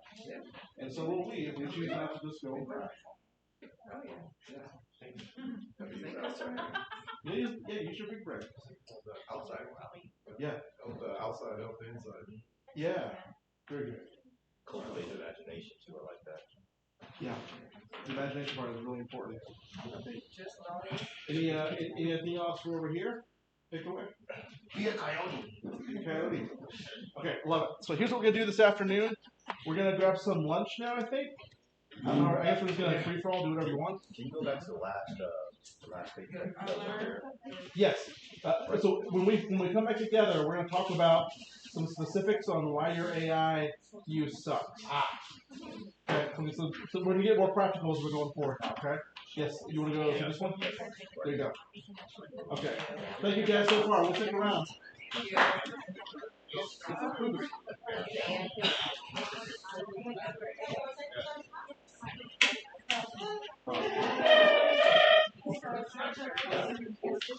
B: And so will we if we choose not to just go and cry.
L: Oh yeah.
B: Yeah, use your big brain.
O: The outside.
B: Yeah.
O: The outside, help the inside.
B: Yeah. Very good.
O: Cultivate imagination too. I like that.
B: Yeah. The imagination part is really important. I think. Anything else for over here? Take away.
I: Be a coyote.
B: Be a coyote. Okay, love it. So here's what we're gonna do this afternoon. We're gonna grab some lunch now, I think. I guess we're just gonna free for all, do whatever you want.
O: Can you go back to the last thing?
B: Yes. So when we come back together, we're gonna talk about some specifics on why your AI use sucks. Okay. So we're gonna get more practical as we're going forward now. Okay. Yes. You want to go to this one? There you go. Okay. Thank you guys so far. We'll stick around.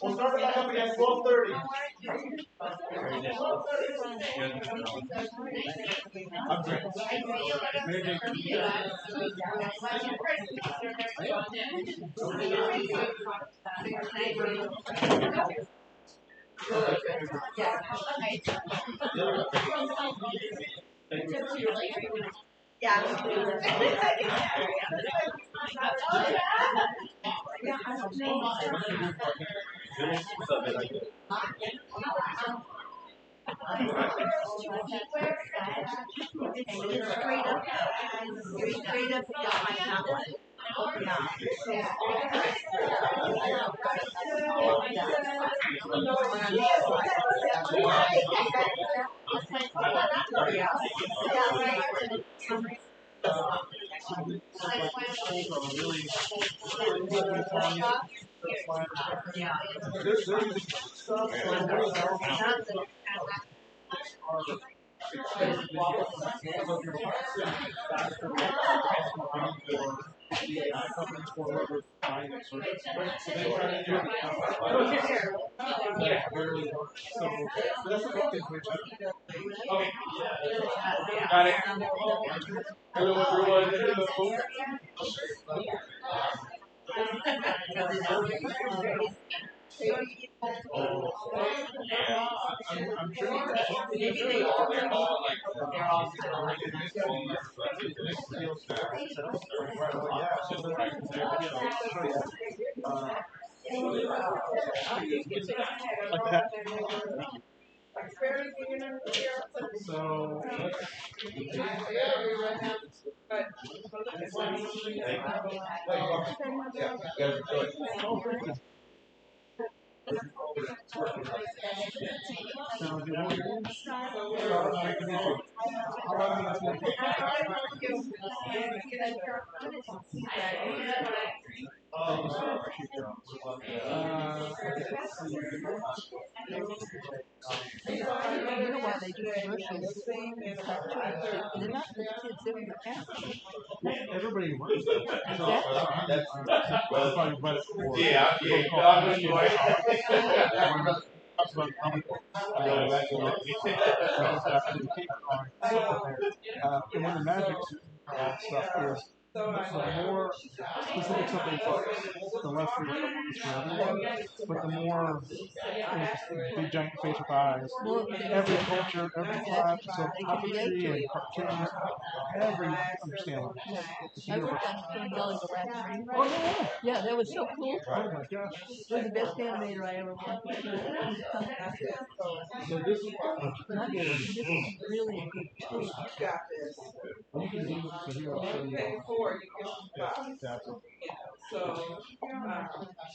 B: We'll start it back up again, 12:30. I'm great. Got it. Hello, everyone. I'm sure they're all like so
M: You know why they do commercials? They're not for kids, they're for adults.
B: everybody wants and one of the magic stuff is the more specific something is, the less they want to for everyone. But the more big giant face with eyes, every culture, every tribe, so puppetry and cartoons, every understandable.
M: I worked on Stone Valley the last 3 years.
B: Oh, no way.
M: Yeah, that was so cool.
B: Oh my gosh.
M: It was the best animator I ever worked with.
B: So this is
M: This is really a good tool.
B: you can do so here I'll show you.
L: So,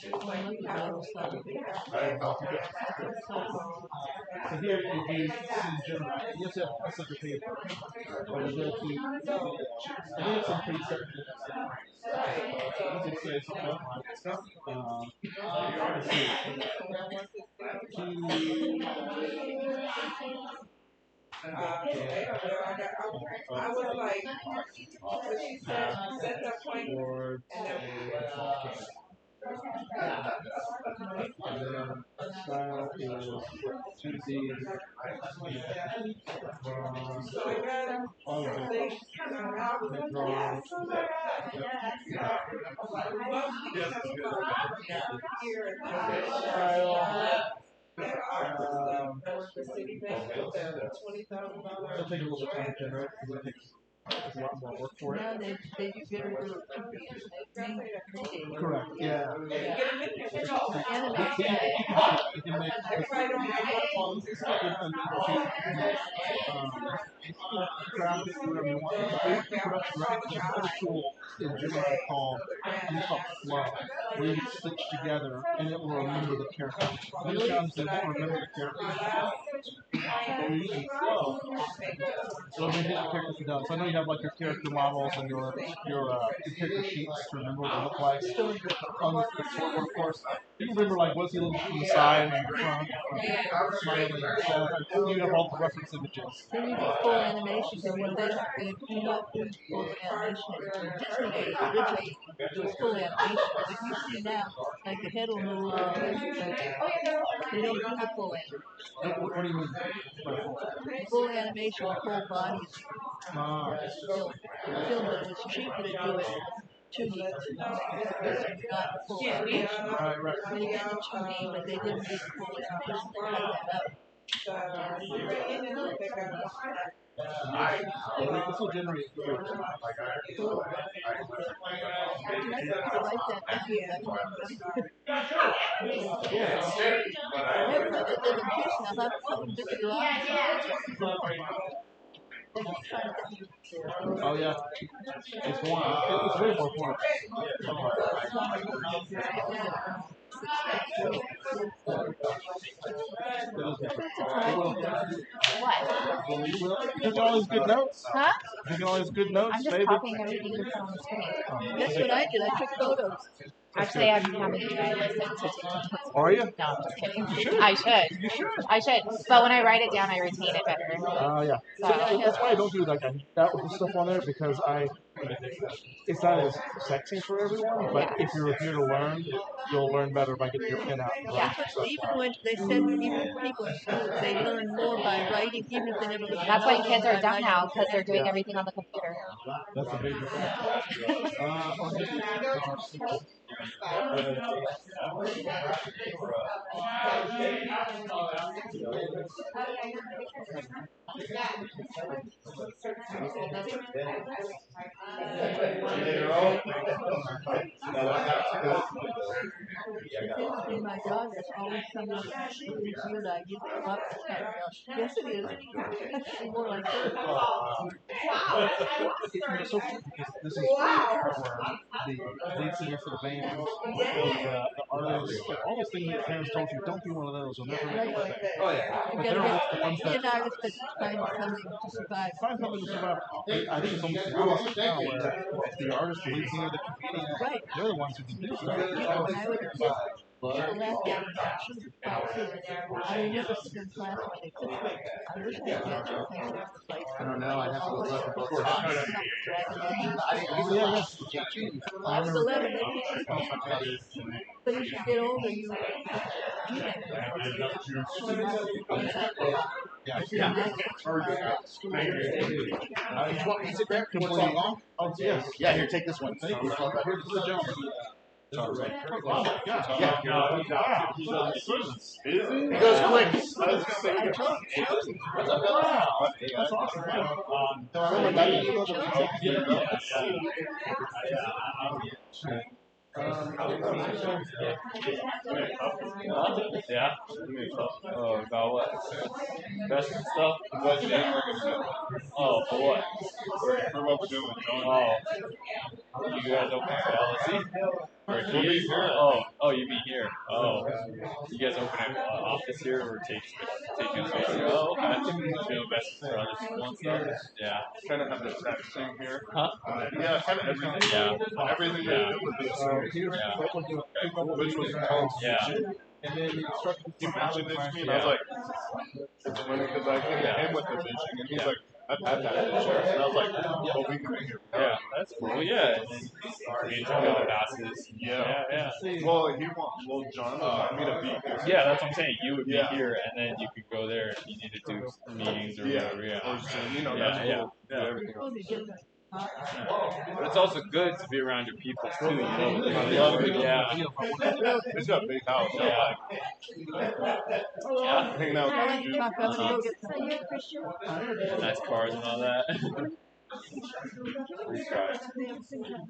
L: it's like we have
B: So here you do Gemini. You have to have such a paper. Or you go to and they have some pretty certain you can say something like let's see.
L: I was like, but she said, set the appointment, and then
B: and then style is 2D.
L: So I got
B: All of
L: they,
B: it. They draw. It'll take a little bit of time to generate because it takes a lot more work for it.
M: Now they do very little cookies.
B: Correct. Yeah.
M: Animation.
B: You can make craft it whatever you want. There's another tool in Gemini called Flow, where you can stitch together and it will remember the character. Many times they won't remember the character. You're using Flow. It'll make the characters done. So I know you have like your character models and your character sheets to remember what they look like. On the storyboard, of course, you can remember like what's he looking from the side and the front, smiling. So you have all the reference images.
M: Then you do full animation. They do not do full animation. Disney did originally do full animation. But you see now, like the head will move. They don't do the full animation.
B: What do you mean?
M: Full animation, the whole body is filmed. But it was cheaper to do it 2D. Not full animation.
B: Right.
M: They did the 2D, but they didn't do the full animation. They cut that out.
B: This will generate video.
M: I like that idea. Everybody that lives in Houston, I'll have something to do.
B: Oh yeah, it's one. It's way more fun. You got all these good notes?
F: Huh?
B: You got all these good notes,
F: I'm just
B: baby?
F: copying everything you put on the screen.
M: That's what I did. I took photos.
F: Actually, I'm having you listen to
B: Are you?
F: No, I'm just kidding.
B: You should.
F: I should.
B: You should.
F: I should. But when I write it down, I retain it better.
B: Yeah. So that's why I don't do like that with the stuff on there because it's not as sexy for everyone. But if you're here to learn, you'll learn better by getting your pen out.
M: Even when they said even people in school, they learn more by writing, even if they never look at it.
F: That's why kids are dumb now because they're doing everything on the computer.
B: That's a big difference.
M: My dog is always coming up with weird ideas. Yes, it is. It's more like her.
B: So this is where the lead singer for the band, the artist, all those things that parents told you, don't be one of those. You'll never make it.
M: Oh
B: yeah. But they're almost the ones that
M: an artist that find something to survive.
B: Find something to survive. I think it's almost the opposite now, where the artist, the lead singer, the comedian, they're the ones who can do stuff.
M: When I was a kid, people laughed at me. I remember sitting in class when they took me. I wish I had natural things in the place.
B: I don't know. I have to look up before.
M: I was 11. But as you get older, you do that. Yeah.
I: You want me to sit there? Oh, yes. Yeah, here, take this one. Thank you.
O: Charles.
I: Oh my gosh. Yeah.
O: Wow.
I: It goes quick.
O: Wow.
I: That's awesome.
O: Yeah. Oh, about what? Best stuff? What Oh, for what? For what we're doing. Oh. You guys open for LSE? Or keys? Oh, you mean here? Oh. You guys open an office here or taking a Oh, okay. Doing best for other people and stuff? Yeah.
B: Kind of have the exact same here.
O: Huh?
B: Yeah, kind of everything.
O: Yeah.
B: Everything they do would be the same. Which was
O: Yeah.
B: And then he mentioned it to me, and I was like, it's funny because I came to him with the vision, and he's like, I've had that vision. And I was like, well, we can make it.
O: Yeah, that's cool. Yeah, and then you passes. Yeah.
B: Well, John would want me to be here.
O: Yeah, that's what I'm saying. You would be here, and then you could go there if you need to do meetings or whatever. Yeah.
B: Or Zoom,
O: Yeah,
B: that's
O: yeah.
B: cool.
O: Yeah.
B: Everything else.
O: But it's also good to be around your people too. Yeah.
B: He's got a big house.
O: Yeah.
B: Hanging out with the
O: Nice cars and all that.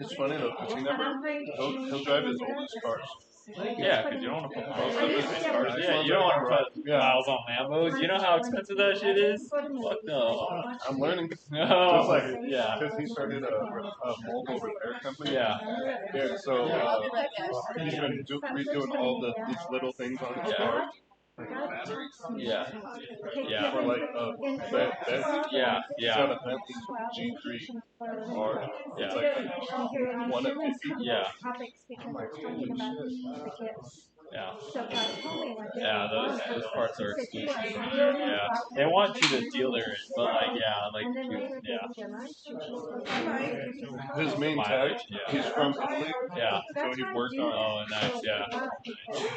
B: It's funny though, because he'll drive his oldest cars.
O: Yeah, because you don't want to put miles on these cars. Yeah, you don't want to put miles on Lambos. You know how expensive that shit is? Fuck no.
B: I'm learning.
O: Oh,
B: Just like,
O: yeah.
B: Because he started a mobile repair company.
O: Yeah.
B: Yeah, so he's been redoing all these little things on his car.
O: Yeah. Yeah.
B: For like bed.
O: Yeah.
B: He's got a Bentley G3 R. It's like one of 50.
O: Yeah. Yeah. Yeah, those parts are exclusive. Yeah. They want you to deal there, but
B: His main tag, he's from Italy.
O: Yeah.
B: So he worked on.
O: Oh, nice. Yeah.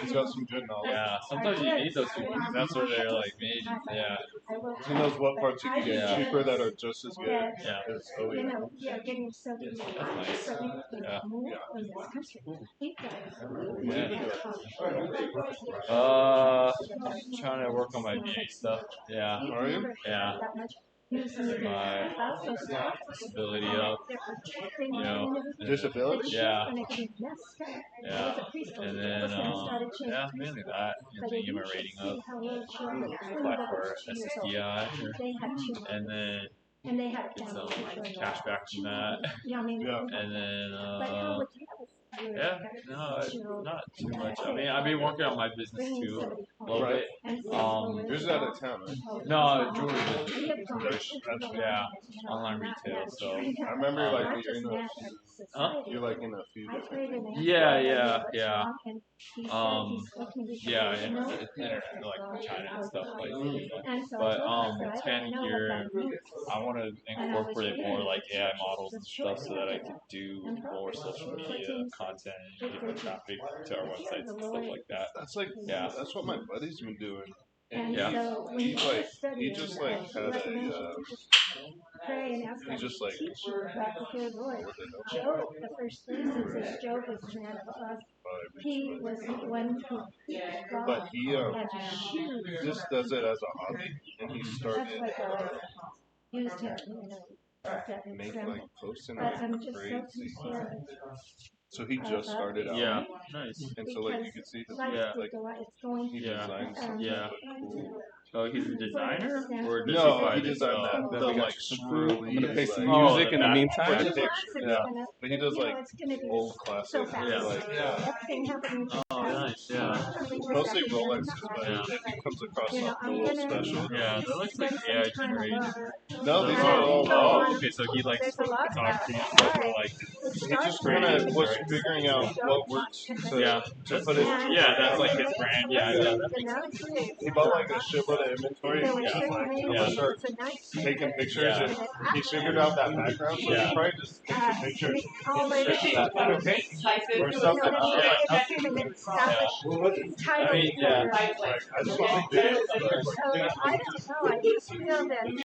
B: He's got some good knowledge.
O: Yeah. Sometimes you need those people because that's where they're like made. Yeah.
B: He knows what parts you can get cheaper that are just as good.
O: Yeah.
B: As OEM.
O: That's nice. Yeah. Trying to work on my VA stuff. Yeah.
B: Are you?
O: Yeah. My disability up.
B: Disability?
O: Yeah. Yeah. And then, mainly that. And then get my rating up. Apply for SSDI. And then get some cash back from that. And then, not too much. I mean, I've been working on my business too, a little bit.
B: Yours is out of town, right?
O: No, jewelry business. Yeah, online retail. So
B: I remember you're like in a few different.
O: Yeah. Internet, like China and stuff but 10 here. I want to incorporate more like AI models and stuff so that I can do more social media content and get more traffic to our websites and stuff like that.
B: That's what my buddy's been doing.
K: Yeah.
B: He just had he just like
K: Joe, the first instance is Joe was the man of us. He was the one who
B: but he just does it as a hobby, and he started
K: used him,
B: make like posting crazy. So he just started out.
O: Yeah, nice.
B: And so like you can see his he designs cool.
O: Oh, he's a designer? Or does
B: he designed the like screw. I'm gonna play some music in the meantime. Yeah. But he does like old classics.
O: Oh, nice. Yeah.
B: Mostly Rolexes, but if he comes across something a little special.
O: Yeah, that looks like AI generated.
B: No, these are all.
O: Okay, so he likes photography and stuff, or like.
B: He just kind of was figuring out what works to put it.
O: Yeah, that's like his brand. Yeah.
B: He bought like a shitload of inventory and was just like, I'm gonna start taking pictures, and he figured out that background, so he probably just takes a picture or something.
K: title.
O: I mean, yeah.
K: I don't know. I just feel that